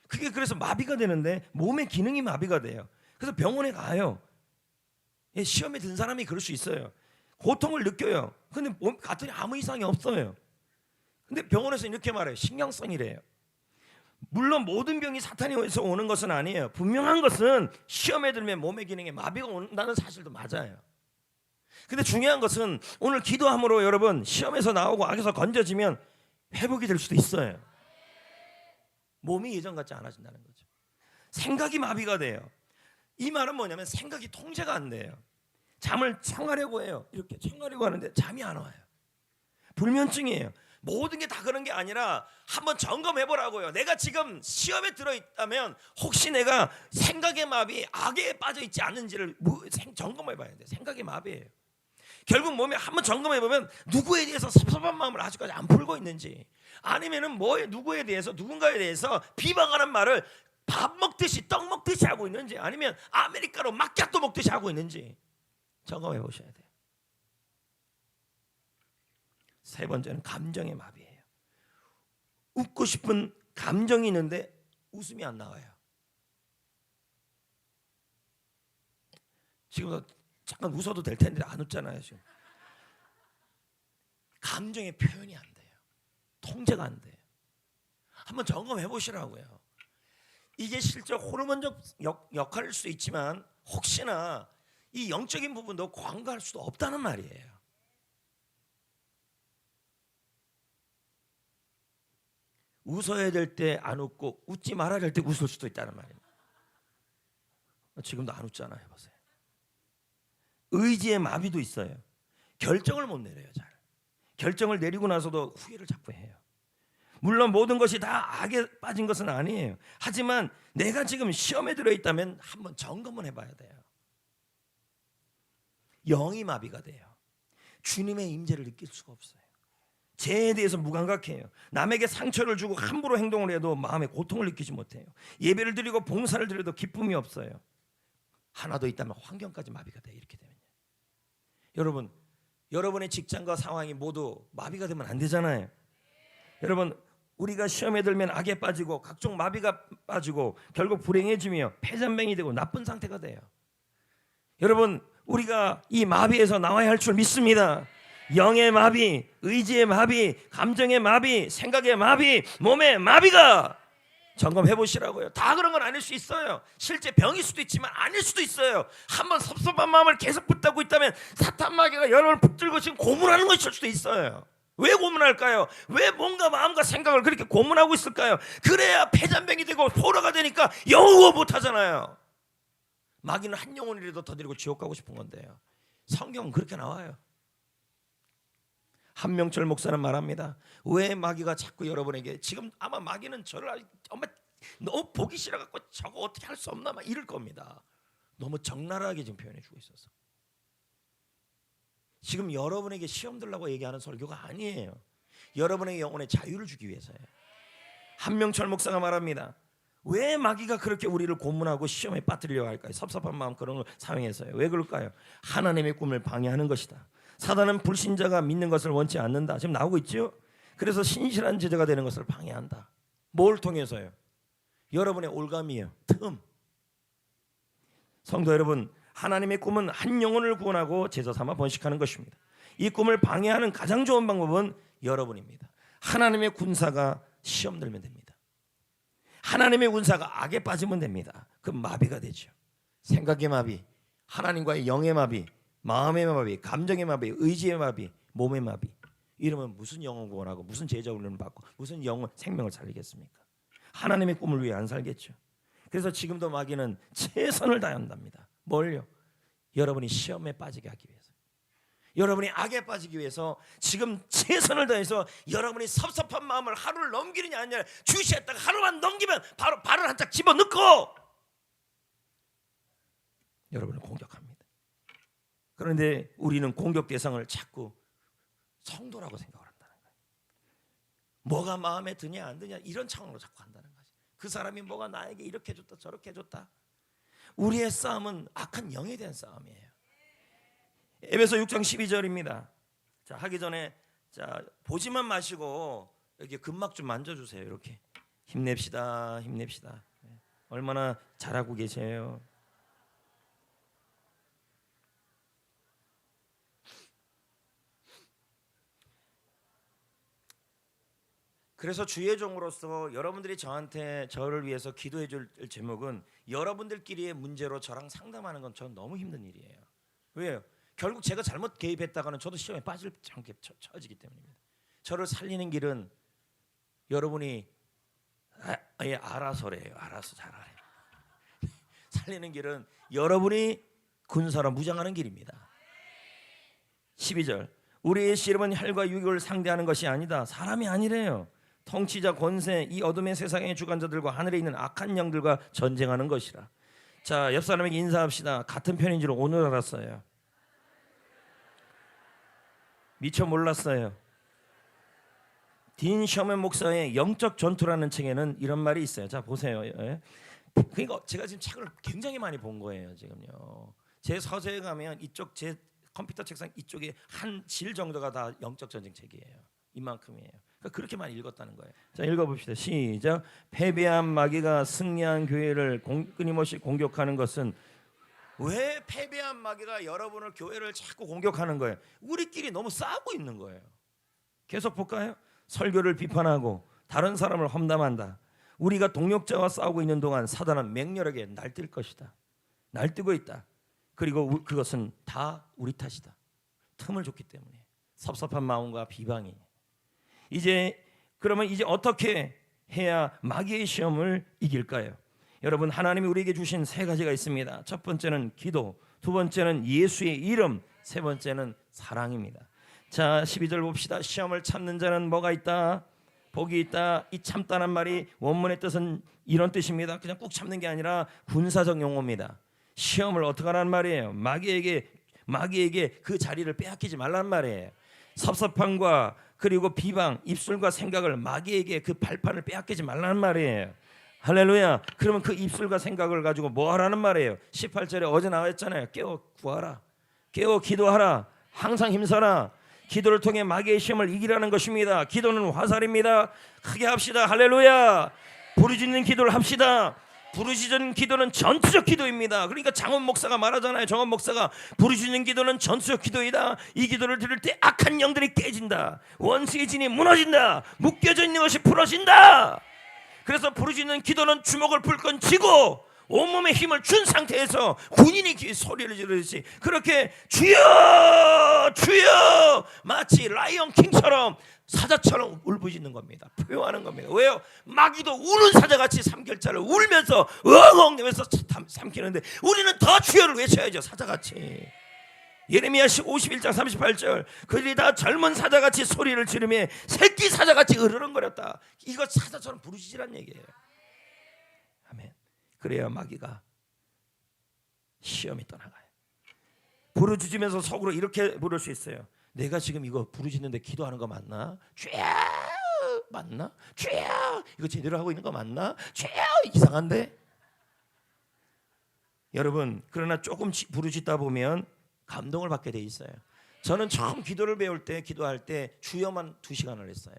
그게 그래서 마비가 되는데 몸의 기능이 마비가 돼요. 그래서 병원에 가요. 시험에 든 사람이 그럴 수 있어요. 고통을 느껴요. 근데 갔더니 아무 이상이 없어요. 근데 병원에서 이렇게 말해요. 신경성이래요. 물론 모든 병이 사탄에서 오는 것은 아니에요. 분명한 것은 시험에 들면 몸의 기능에 마비가 온다는 사실도 맞아요. 근데 중요한 것은 오늘 기도함으로 여러분 시험에서 나오고 악에서 건져지면 회복이 될 수도 있어요. 몸이 예전 같지 않아진다는 거죠. 생각이 마비가 돼요. 이 말은 뭐냐면 생각이 통제가 안 돼요. 잠을 청하려고 해요. 이렇게 청하려고 하는데 잠이 안 와요. 불면증이에요. 모든 게 다 그런 게 아니라 한번 점검해보라고요. 내가 지금 시험에 들어있다면 혹시 내가 생각의 마비, 악에 빠져있지 않는지를 점검해봐야 돼요. 생각의 마비예요. 결국 몸에 한번 점검해보면 누구에 대해서 섭섭한 마음을 아직까지 안 풀고 있는지, 아니면은 누구에 대해서 누군가에 대해서 비방하는 말을 밥 먹듯이 떡 먹듯이 하고 있는지, 아니면 아메리카노 마키아토 먹듯이 하고 있는지 점검해 보셔야 돼요. 세 번째는 감정의 마비예요. 웃고 싶은 감정이 있는데 웃음이 안 나와요. 지금 잠깐 웃어도 될 텐데 안 웃잖아요. 지금 감정의 표현이 안 돼요. 통제가 안 돼요. 한번 점검해 보시라고요. 이게 실제 호르몬적 역할일 수도 있지만 혹시나 이 영적인 부분도 관과할 수도 없다는 말이에요. 웃어야 될 때 안 웃고 웃지 말아야 될 때 웃을 수도 있다는 말이에요. 지금도 안 웃잖아요. 보세요. 의지의 마비도 있어요. 결정을 못 내려요. 잘. 결정을 내리고 나서도 후회를 자꾸 해요. 물론 모든 것이 다 악에 빠진 것은 아니에요. 하지만 내가 지금 시험에 들어있다면 한번 점검을 해봐야 돼요. 영이 마비가 돼요. 주님의 임재를 느낄 수가 없어요. 죄에 대해서 무감각해요. 남에게 상처를 주고 함부로 행동을 해도 마음에 고통을 느끼지 못해요. 예배를 드리고 봉사를 드려도 기쁨이 없어요. 하나 더 있다면 환경까지 마비가 돼요. 이렇게 되면요. 여러분, 여러분의 직장과 상황이 모두 마비가 되면 안 되잖아요. 여러분, 우리가 시험에 들면 악에 빠지고 각종 마비가 빠지고 결국 불행해지며 폐잔병이 되고 나쁜 상태가 돼요. 여러분, 우리가 이 마비에서 나와야 할 줄 믿습니다. 영의 마비, 의지의 마비, 감정의 마비, 생각의 마비, 몸의 마비가 점검해 보시라고요. 다 그런 건 아닐 수 있어요. 실제 병일 수도 있지만 아닐 수도 있어요. 한번 섭섭한 마음을 계속 붙잡고 있다면 사탄 마귀가 여러분을 붙들고 지금 고문하는 것일 수도 있어요. 왜 고문할까요? 왜 뭔가 마음과 생각을 그렇게 고문하고 있을까요? 그래야 폐잔병이 되고 포로가 되니까 영어 못하잖아요. 마귀는 한 영혼이라도 더 데리고 지옥 가고 싶은 건데요. 성경은 그렇게 나와요. 한명철 목사는 말합니다. 왜 마귀가 자꾸 여러분에게, 지금 아마 마귀는 저를 정말 너무 보기 싫어갖고 저거 어떻게 할 수 없나 막 이럴 겁니다. 너무 적나라하게 지금 표현해주고 있어서 지금 여러분에게 시험 들라고 얘기하는 설교가 아니에요. 여러분의 영혼에 자유를 주기 위해서예요. 한명철 목사가 말합니다. 왜 마귀가 그렇게 우리를 고문하고 시험에 빠뜨리려고 할까요? 섭섭한 마음 그런 걸 사용해서요. 왜 그럴까요? 하나님의 꿈을 방해하는 것이다. 사단은 불신자가 믿는 것을 원치 않는다. 지금 나오고 있죠? 그래서 신실한 제자가 되는 것을 방해한다. 뭘 통해서요? 여러분의 올감이에요. 틈. 성도 여러분, 하나님의 꿈은 한 영혼을 구원하고 제자 삼아 번식하는 것입니다. 이 꿈을 방해하는 가장 좋은 방법은 여러분입니다. 하나님의 군사가 시험 들면 됩니다. 하나님의 군사가 악에 빠지면 됩니다. 그 마비가 되죠. 생각의 마비, 하나님과의 영의 마비, 마음의 마비, 감정의 마비, 의지의 마비, 몸의 마비. 이러면 무슨 영혼 구원하고 무슨 제자 훈련을 받고 무슨 영혼 생명을 살리겠습니까? 하나님의 꿈을 위해 안 살겠죠. 그래서 지금도 마귀는 최선을 다한답니다. 뭘요? 여러분이 시험에 빠지게 하기 위해서, 여러분이 악에 빠지기 위해서 지금 최선을 다해서 여러분이 섭섭한 마음을 하루를 넘기느냐 아니냐, 주시했다가 하루만 넘기면 바로 발을 한 짝 집어넣고 여러분을 공격합니다. 그런데 우리는 공격 대상을 자꾸 성도라고 생각을 한다는 거예요. 뭐가 마음에 드냐 안 드냐 이런 차원으로 자꾸 한다는 거죠. 그 사람이 뭐가 나에게 이렇게 해줬다 저렇게 해줬다. 우리의 싸움은 악한 영에 대한 싸움이에요. 에베소 6장 12절입니다. 자, 하기 전에 자, 보지만 마시고 여기 근막 좀 만져주세요. 이렇게 힘냅시다, 힘냅시다. 얼마나 잘하고 계세요. 그래서 주의 종으로서 여러분들이 저를 위해서 기도해 줄 제목은 여러분들끼리의 문제로 저랑 상담하는 건 저는 너무 힘든 일이에요. 왜요? 결국 제가 잘못 개입했다가는 저도 시험에 빠질 않게 처지기 때문입니다. 저를 살리는 길은 여러분이 알아서래요. 알아서 잘 알아요. 살리는 길은 여러분이 군사로 무장하는 길입니다. 12절 우리의 씨름은 혈과 육을 상대하는 것이 아니다. 사람이 아니래요. 통치자 권세 이 어둠의 세상의 주관자들과 하늘에 있는 악한 영들과 전쟁하는 것이라. 자, 옆 사람에게 인사합시다. 같은 편인 줄 오늘 알았어요. 미처 몰랐어요. 딘 셔먼 목사의 영적 전투라는 책에는 이런 말이 있어요. 자, 보세요. 예. 그러니까 제가 지금 책을 굉장히 많이 본 거예요. 지금요. 제 서재에 가면 이쪽 제 컴퓨터 책상 이쪽에 한 질 정도가 다 영적 전쟁 책이에요. 이만큼이에요. 그러니까 그렇게 많이 읽었다는 거예요. 자, 읽어봅시다. 시작. 패배한 마귀가 승리한 교회를 끊임없이 공격하는 것은, 왜 패배한 마귀가 여러분을 교회를 자꾸 공격하는 거예요? 우리끼리 너무 싸우고 있는 거예요. 계속 볼까요? 설교를 비판하고 다른 사람을 험담한다. 우리가 동력자와 싸우고 있는 동안 사단은 맹렬하게 날뛸 것이다. 날뛰고 있다. 그리고 그것은 다 우리 탓이다. 틈을 줬기 때문에. 섭섭한 마음과 비방이. 그러면 이제 어떻게 해야 마귀의 시험을 이길까요? 여러분, 하나님이 우리에게 주신 세 가지가 있습니다. 첫 번째는 기도, 두 번째는 예수의 이름, 세 번째는 사랑입니다. 자, 12절 봅시다. 시험을 참는 자는 뭐가 있다? 복이 있다. 이 참다는 말이 원문의 뜻은 이런 뜻입니다. 그냥 꾹 참는 게 아니라 군사적 용어입니다. 시험을 어떻게 하라는 말이에요? 마귀에게 마귀에게 그 자리를 빼앗기지 말란 말이에요. 섭섭함과 그리고 비방, 입술과 생각을 마귀에게 그 발판을 빼앗기지 말란 말이에요. 할렐루야. 그러면 그 입술과 생각을 가지고 뭐 하라는 말이에요? 18절에 어제 나왔잖아요. 깨어 구하라, 깨어 기도하라, 항상 힘써라. 기도를 통해 마귀의 시험을 이기라는 것입니다. 기도는 화살입니다. 크게 합시다. 할렐루야. 부르짖는 기도를 합시다. 부르짖는 기도는 전투적 기도입니다. 그러니까 장원 목사가 말하잖아요. 정원 목사가 부르짖는 기도는 전투적 기도이다. 이 기도를 들을 때 악한 영들이 깨진다. 원수의 진이 무너진다. 묶여져 있는 것이 풀어진다. 그래서 부르짖는 기도는 주먹을 불끈 쥐고 온몸에 힘을 준 상태에서 군인이 소리를 지르듯이 그렇게 주여 주여 마치 라이언 킹처럼 사자처럼 울부짖는 겁니다. 표현하는 겁니다. 왜요? 마귀도 우는 사자같이 삼겹살을 울면서 엉엉 내면서 삼키는데 우리는 더 주여를 외쳐야죠. 사자같이. 예레미야 51장 38절 그들이 다 젊은 사자같이 소리를 지르며 새끼 사자같이 으르렁거렸다. 이거 사자처럼 부르짖으란 얘기예요. 아멘. 그래야 마귀가 시험이 떠나가요. 부르짖으면서 속으로 이렇게 부를 수 있어요. 내가 지금 이거 부르짖는데 기도하는 거 맞나? 주여 맞나? 주여 이거 제대로 하고 있는 거 맞나? 주여 이상한데? 여러분 그러나 조금 부르짖다 보면 감동을 받게 돼 있어요. 저는 처음 기도를 배울 때 기도할 때 주여만 2시간을 했어요.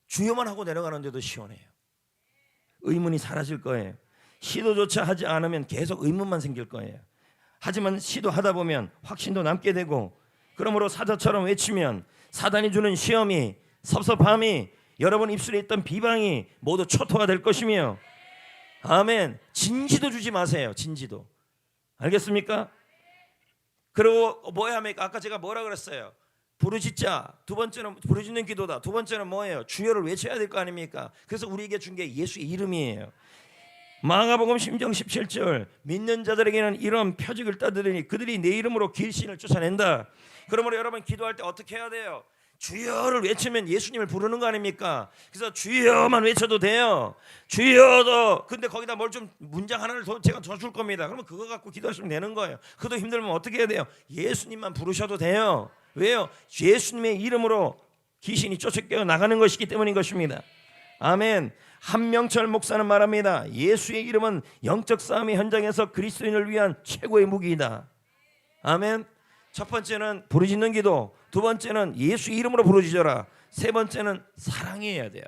주여만 하고 내려가는데도 시원해요. 의문이 사라질 거예요. 시도조차 하지 않으면 계속 의문만 생길 거예요. 하지만 시도하다 보면 확신도 남게 되고 그러므로 사자처럼 외치면 사단이 주는 시험이 섭섭함이 여러분 입술에 있던 비방이 모두 초토화 될 것이며 아멘. 진지도 주지 마세요. 진지도. 알겠습니까? 그리고 뭐야 합니까? 아까 제가 뭐라 그랬어요? 부르짖자. 두 번째는 부르짖는 기도다. 두 번째는 뭐예요? 주여를 외쳐야 될 거 아닙니까? 그래서 우리에게 준 게 예수의 이름이에요. 마가복음 10장 17절 믿는 자들에게는 이런 표적을 따르더니 그들이 내 이름으로 귀신을 쫓아낸다. 그러므로 여러분 기도할 때 어떻게 해야 돼요? 주여를 외치면 예수님을 부르는 거 아닙니까? 그래서 주여만 외쳐도 돼요. 주여도 근데 거기다 뭘 좀 문장 하나를 제가 더 줄 겁니다. 그러면 그거 갖고 기도하시면 되는 거예요. 그도 힘들면 어떻게 해야 돼요? 예수님만 부르셔도 돼요. 왜요? 예수님의 이름으로 귀신이 쫓아겨 나가는 것이기 때문인 것입니다. 아멘. 한명철 목사는 말합니다. 예수의 이름은 영적 싸움의 현장에서 그리스도인을 위한 최고의 무기이다. 아멘. 첫 번째는 부르짖는 기도, 두 번째는 예수 이름으로 부르짖어라, 세 번째는 사랑해야 돼요.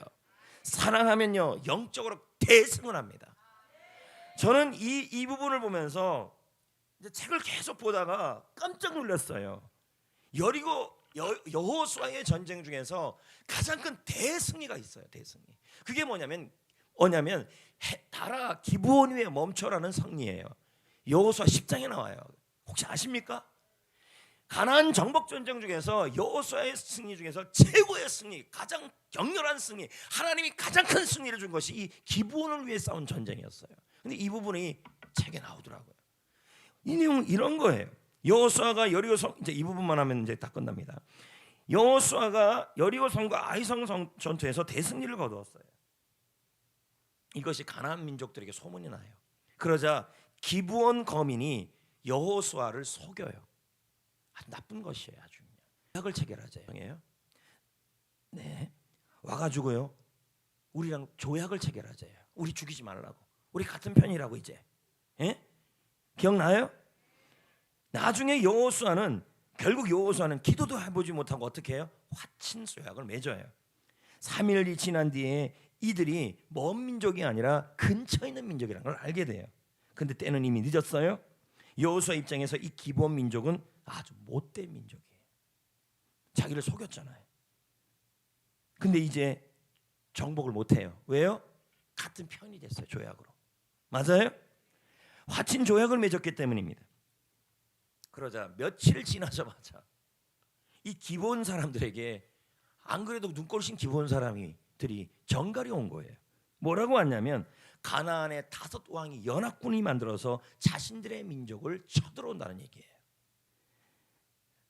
사랑하면요 영적으로 대승을 합니다. 저는 이 부분을 보면서 이제 책을 계속 보다가 깜짝 놀랐어요. 여호수아의 전쟁 중에서 가장 큰 대승리가 있어요. 대승리. 그게 뭐냐면 달아 기브온 위에 멈춰라는 승리예요. 여호수아 10장에 나와요. 혹시 아십니까? 가나안 정복 전쟁 중에서 여호수아의 승리 중에서 최고의 승리, 가장 격렬한 승리, 하나님이 가장 큰 승리를 준 것이 이 기브온을 위해 싸운 전쟁이었어요. 근데 이 부분이 책에 나오더라고요. 이 내용 이런 거예요. 여호수아가 여리고성, 이제 이 부분만 하면 이제 다 끝납니다. 여호수아가 여리고성과 아이성 전투에서 대승리를 거두었어요. 이것이 가나안 민족들에게 소문이 나요. 그러자 기브온 거민이 여호수아를 속여요. 아주 나쁜 것이에요. 아주 조약을 체결하자요. 네, 와가지고요. 우리랑 조약을 체결하자요. 우리 죽이지 말라고. 우리 같은 편이라고 이제. 예? 기억나요? 나중에 결국 여호수아는 기도도 해보지 못하고 어떻게 해요? 화친 조약을 맺어요. 3일이 지난 뒤에 이들이 먼 민족이 아니라 근처에 있는 민족이라는 걸 알게 돼요. 근데 때는 이미 늦었어요. 여호수아 입장에서 이 기브온 민족은 아주 못된 민족이에요. 자기를 속였잖아요. 근데 이제 정복을 못해요. 왜요? 같은 편이 됐어요. 조약으로. 맞아요? 화친 조약을 맺었기 때문입니다. 그러자 며칠 지나자마자 이 기브온 사람들에게 안 그래도 눈꼴신 기브온 사람들이 정갈이 온 거예요. 뭐라고 왔냐면 가나안의 5왕이 연합군이 만들어서 자신들의 민족을 쳐들어온다는 얘기예요.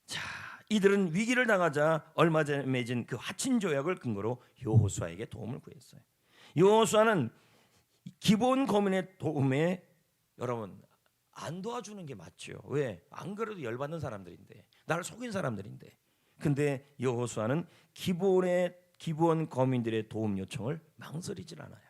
자, 이들은 위기를 당하자 얼마 전에 맺은 그 화친 조약을 근거로 여호수아에게 도움을 구했어요. 여호수아는 기브온 거민의 도움에 여러분 안 도와주는 게 맞죠. 왜? 안 그래도 열받는 사람들인데, 나를 속인 사람들인데. 근데 여호수아는 기브온 거민들의 도움 요청을 망설이질 않아요.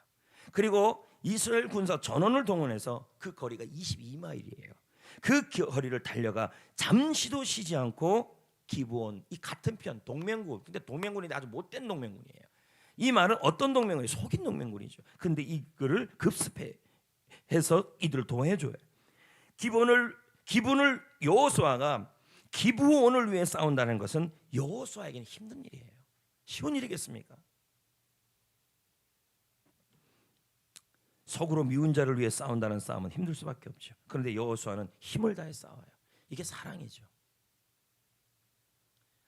그리고 이스라엘 군사 전원을 동원해서 그 거리가 22마일이에요. 그 거리를 달려가 잠시도 쉬지 않고 기브온, 이 같은 편 동맹군, 근데 동맹군이 아주 못된 동맹군이에요. 이 말은 어떤 동맹군이 속인 동맹군이죠. 근데 이거를 급습해서 이들을 도와줘요. 기브온을 여호수아가 기브온을 위해 싸운다는 것은 여호수아에게는 힘든 일이에요. 쉬운 일이겠습니까? 속으로 미운 자를 위해 싸운다는 싸움은 힘들 수밖에 없죠. 그런데 여호수아는 힘을 다해 싸워요. 이게 사랑이죠.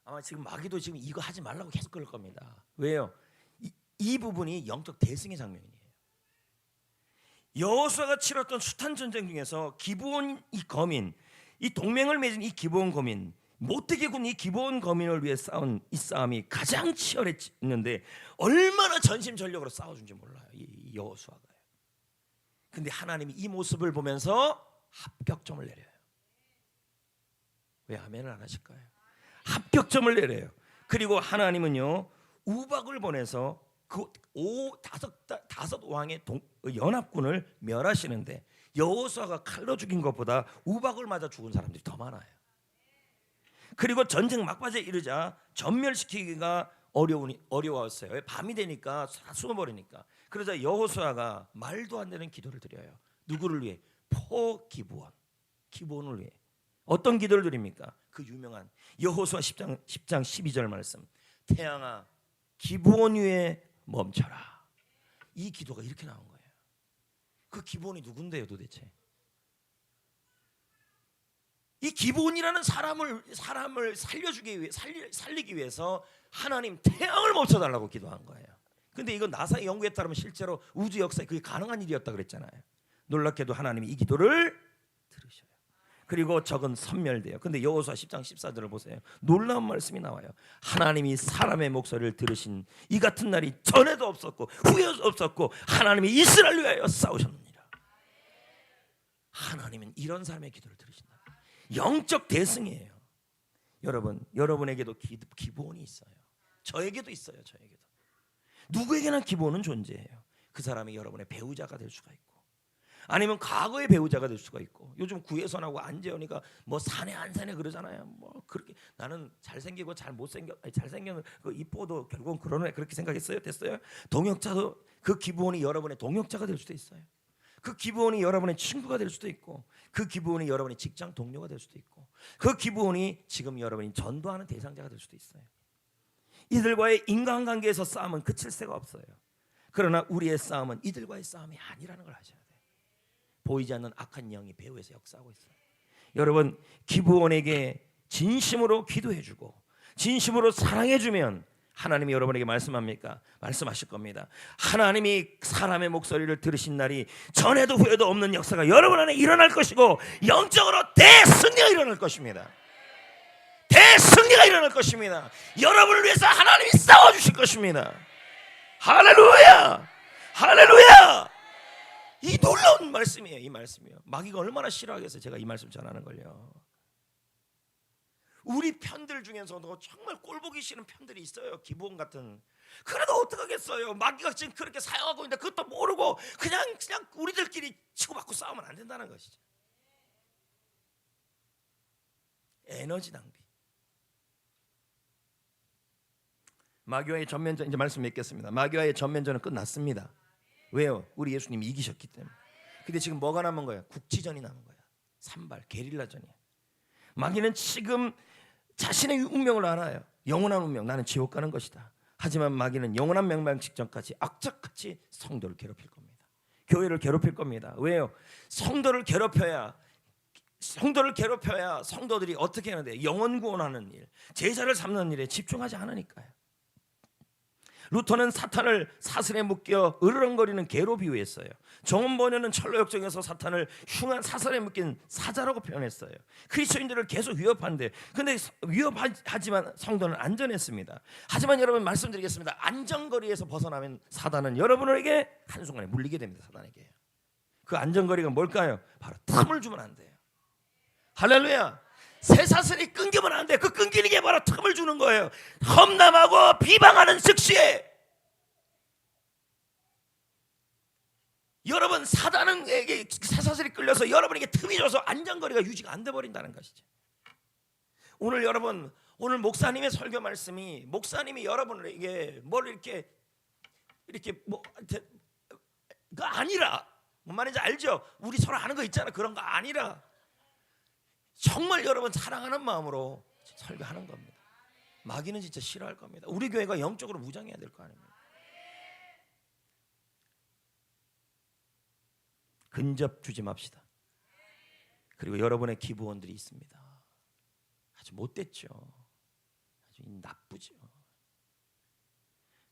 아마 지금 마귀도 지금 이거 하지 말라고 계속 그럴 겁니다. 왜요? 이 부분이 영적 대승의 장면이에요. 여호수아가 치렀던 숱한 전쟁 중에서 기브온 이 거민, 이 동맹을 맺은 이 기브온 거민, 못되게 군 이 기브온 거민을 위해 싸운 이 싸움이 가장 치열했는데 얼마나 전심전력으로 싸워준지 몰라요, 이 여호수아가요. 근데 하나님이 이 모습을 보면서 합격점을 내려요. 왜 아멘을 안 하실까요? 합격점을 내려요. 그리고 하나님은요, 우박을 보내서 그 다섯 왕의 연합군을 멸하시는데, 여호수아가 칼로 죽인 것보다 우박을 맞아 죽은 사람들이 더 많아요. 그리고 전쟁 막바지에 이르자 전멸시키기가 어려웠어요. 왜? 밤이 되니까 다 숨어버리니까. 그러자 여호수아가 말도 안 되는 기도를 드려요. 누구를 위해? 기브온을 위해. 어떤 기도를 드립니까? 그 유명한 여호수아 10장 12절 말씀. 태양아 기브온 위에 멈춰라. 이 기도가 이렇게 나온 거예요. 그 기브온이 누군데요 도대체? 이 기브온이라는 사람을 살리기 위해서 하나님 태양을 멈춰달라고 기도한 거예요. 근데 이건 나사의 연구에 따르면 실제로 우주 역사에 그게 가능한 일이었다 그랬잖아요. 놀랍게도 하나님이 이 기도를 들으셔요. 그리고 적은 섬멸돼요. 근데 여호수아 10장 14절을 보세요. 놀라운 말씀이 나와요. 하나님이 사람의 목소리를 들으신 이 같은 날이 전에도 없었고 후에도 없었고 하나님이 이스라엘을 위하여 싸우셨느니라. 하나님은 이런 사람의 기도를 들으신다. 영적 대승이에요. 여러분에게도 기브온이 있어요. 저에게도 있어요. 저에게도. 누구에게나 기브온은 존재해요. 그 사람이 여러분의 배우자가 될 수가 있고, 아니면 과거의 배우자가 될 수가 있고. 요즘 구혜선하고 안재현이가 뭐 사내 안 사내 그러잖아요. 뭐 그렇게 나는 잘생기고 잘생겨 그 이뻐도 결국은 그러네 그렇게 생각했어요. 됐어요. 동역자도 그 기브온이 여러분의 동역자가 될 수도 있어요. 그 기브온이 여러분의 친구가 될 수도 있고, 그 기브온이 여러분의 직장 동료가 될 수도 있고, 그 기브온이 지금 여러분이 전도하는 대상자가 될 수도 있어요. 이들과의 인간관계에서 싸움은 그칠 새가 없어요. 그러나 우리의 싸움은 이들과의 싸움이 아니라는 걸 아셔야 돼요. 보이지 않는 악한 영이 배후에서 역사하고 있어요. 여러분, 기브온에게 진심으로 기도해주고 진심으로 사랑해주면 하나님이 여러분에게 말씀하실 겁니다. 하나님이 사람의 목소리를 들으신 날이 전에도 후에도 없는 역사가 여러분 안에 일어날 것이고, 영적으로 대승리가 일어날 것입니다. 대승리가 일어날 것입니다. 여러분을 위해서 하나님이 싸워주실 것입니다. 할렐루야! 할렐루야! 이 놀라운 말씀이에요. 이 말씀이요. 마귀가 얼마나 싫어하겠어요. 제가 이 말씀 전하는 걸요. 우리 편들 중에서도 정말 꼴보기 싫은 편들이 있어요. 기브온 같은. 그래도 어떡하겠어요. 마귀가 지금 그렇게 사용하고 있는데 그것도 모르고 그냥 우리들끼리 치고받고 싸우면 안 된다는 것이죠. 에너지 낭비. 마귀와의 전면전, 이제 말씀 맺겠습니다. 마귀와의 전면전은 끝났습니다. 왜요? 우리 예수님이 이기셨기 때문에. 근데 지금 뭐가 남은 거예요? 국지전이 남은 거예요. 산발, 게릴라전이에요. 마귀는 지금 자신의 운명을 알아요. 영원한 운명, 나는 지옥 가는 것이다. 하지만 마귀는 영원한 멸망 직전까지 악착같이 성도를 괴롭힐 겁니다. 교회를 괴롭힐 겁니다. 왜요? 성도를 괴롭혀야 성도들이 어떻게 하는데? 영혼 구원하는 일, 제자를 삼는 일에 집중하지 않으니까요. 루터는 사탄을 사슬에 묶여 으르렁거리는 개로 비유했어요. 정원 번연은 철로 역정에서 사탄을 흉한 사슬에 묶인 사자라고 표현했어요. 그리스도인들을 계속 위협한데, 근데 위협하지만 성도는 안전했습니다. 하지만 여러분 말씀드리겠습니다. 안전거리에서 벗어나면 사단은 여러분에게 한순간에 물리게 됩니다. 사단에게. 그 안전거리가 뭘까요? 바로 틈을 주면 안 돼요. 할렐루야. 쇠사슬이 끊기면 안 돼. 그 끊기는 게 바로 틈을 주는 거예요. 험담하고 비방하는 즉시에 여러분 사단에게 쇠사슬이 끌려서 여러분에게 틈이 줘서 안전거리가 유지가 안 돼 버린다는 것이죠. 오늘 여러분, 오늘 목사님의 설교 말씀이 목사님이 여러분에게 뭘 이렇게 그 아니라, 뭔 말인지 알죠? 우리 서로 아는 거 있잖아. 그런 거 아니라 정말 여러분 사랑하는 마음으로 설교하는 겁니다. 마귀는 진짜 싫어할 겁니다. 우리 교회가 영적으로 무장해야 될 거 아닙니까? 근접 주지 맙시다. 그리고 여러분의 기부원들이 있습니다. 아주 못됐죠. 아주 나쁘죠.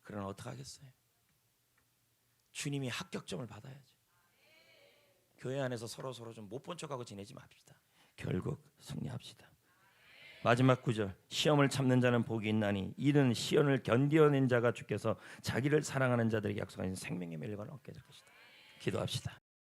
그러나 어떡하겠어요? 주님이 합격점을 받아야죠. 교회 안에서 서로 좀 못 본 척하고 지내지 맙시다. 결국 승리합시다. 마지막 구절, 시험을 참는 자는 복이 있나니 이는 시험을 견디어낸 자가 주께서 자기를 사랑하는 자들에게 약속하신 생명의 멸관을 얻게 될 것이다. 기도합시다.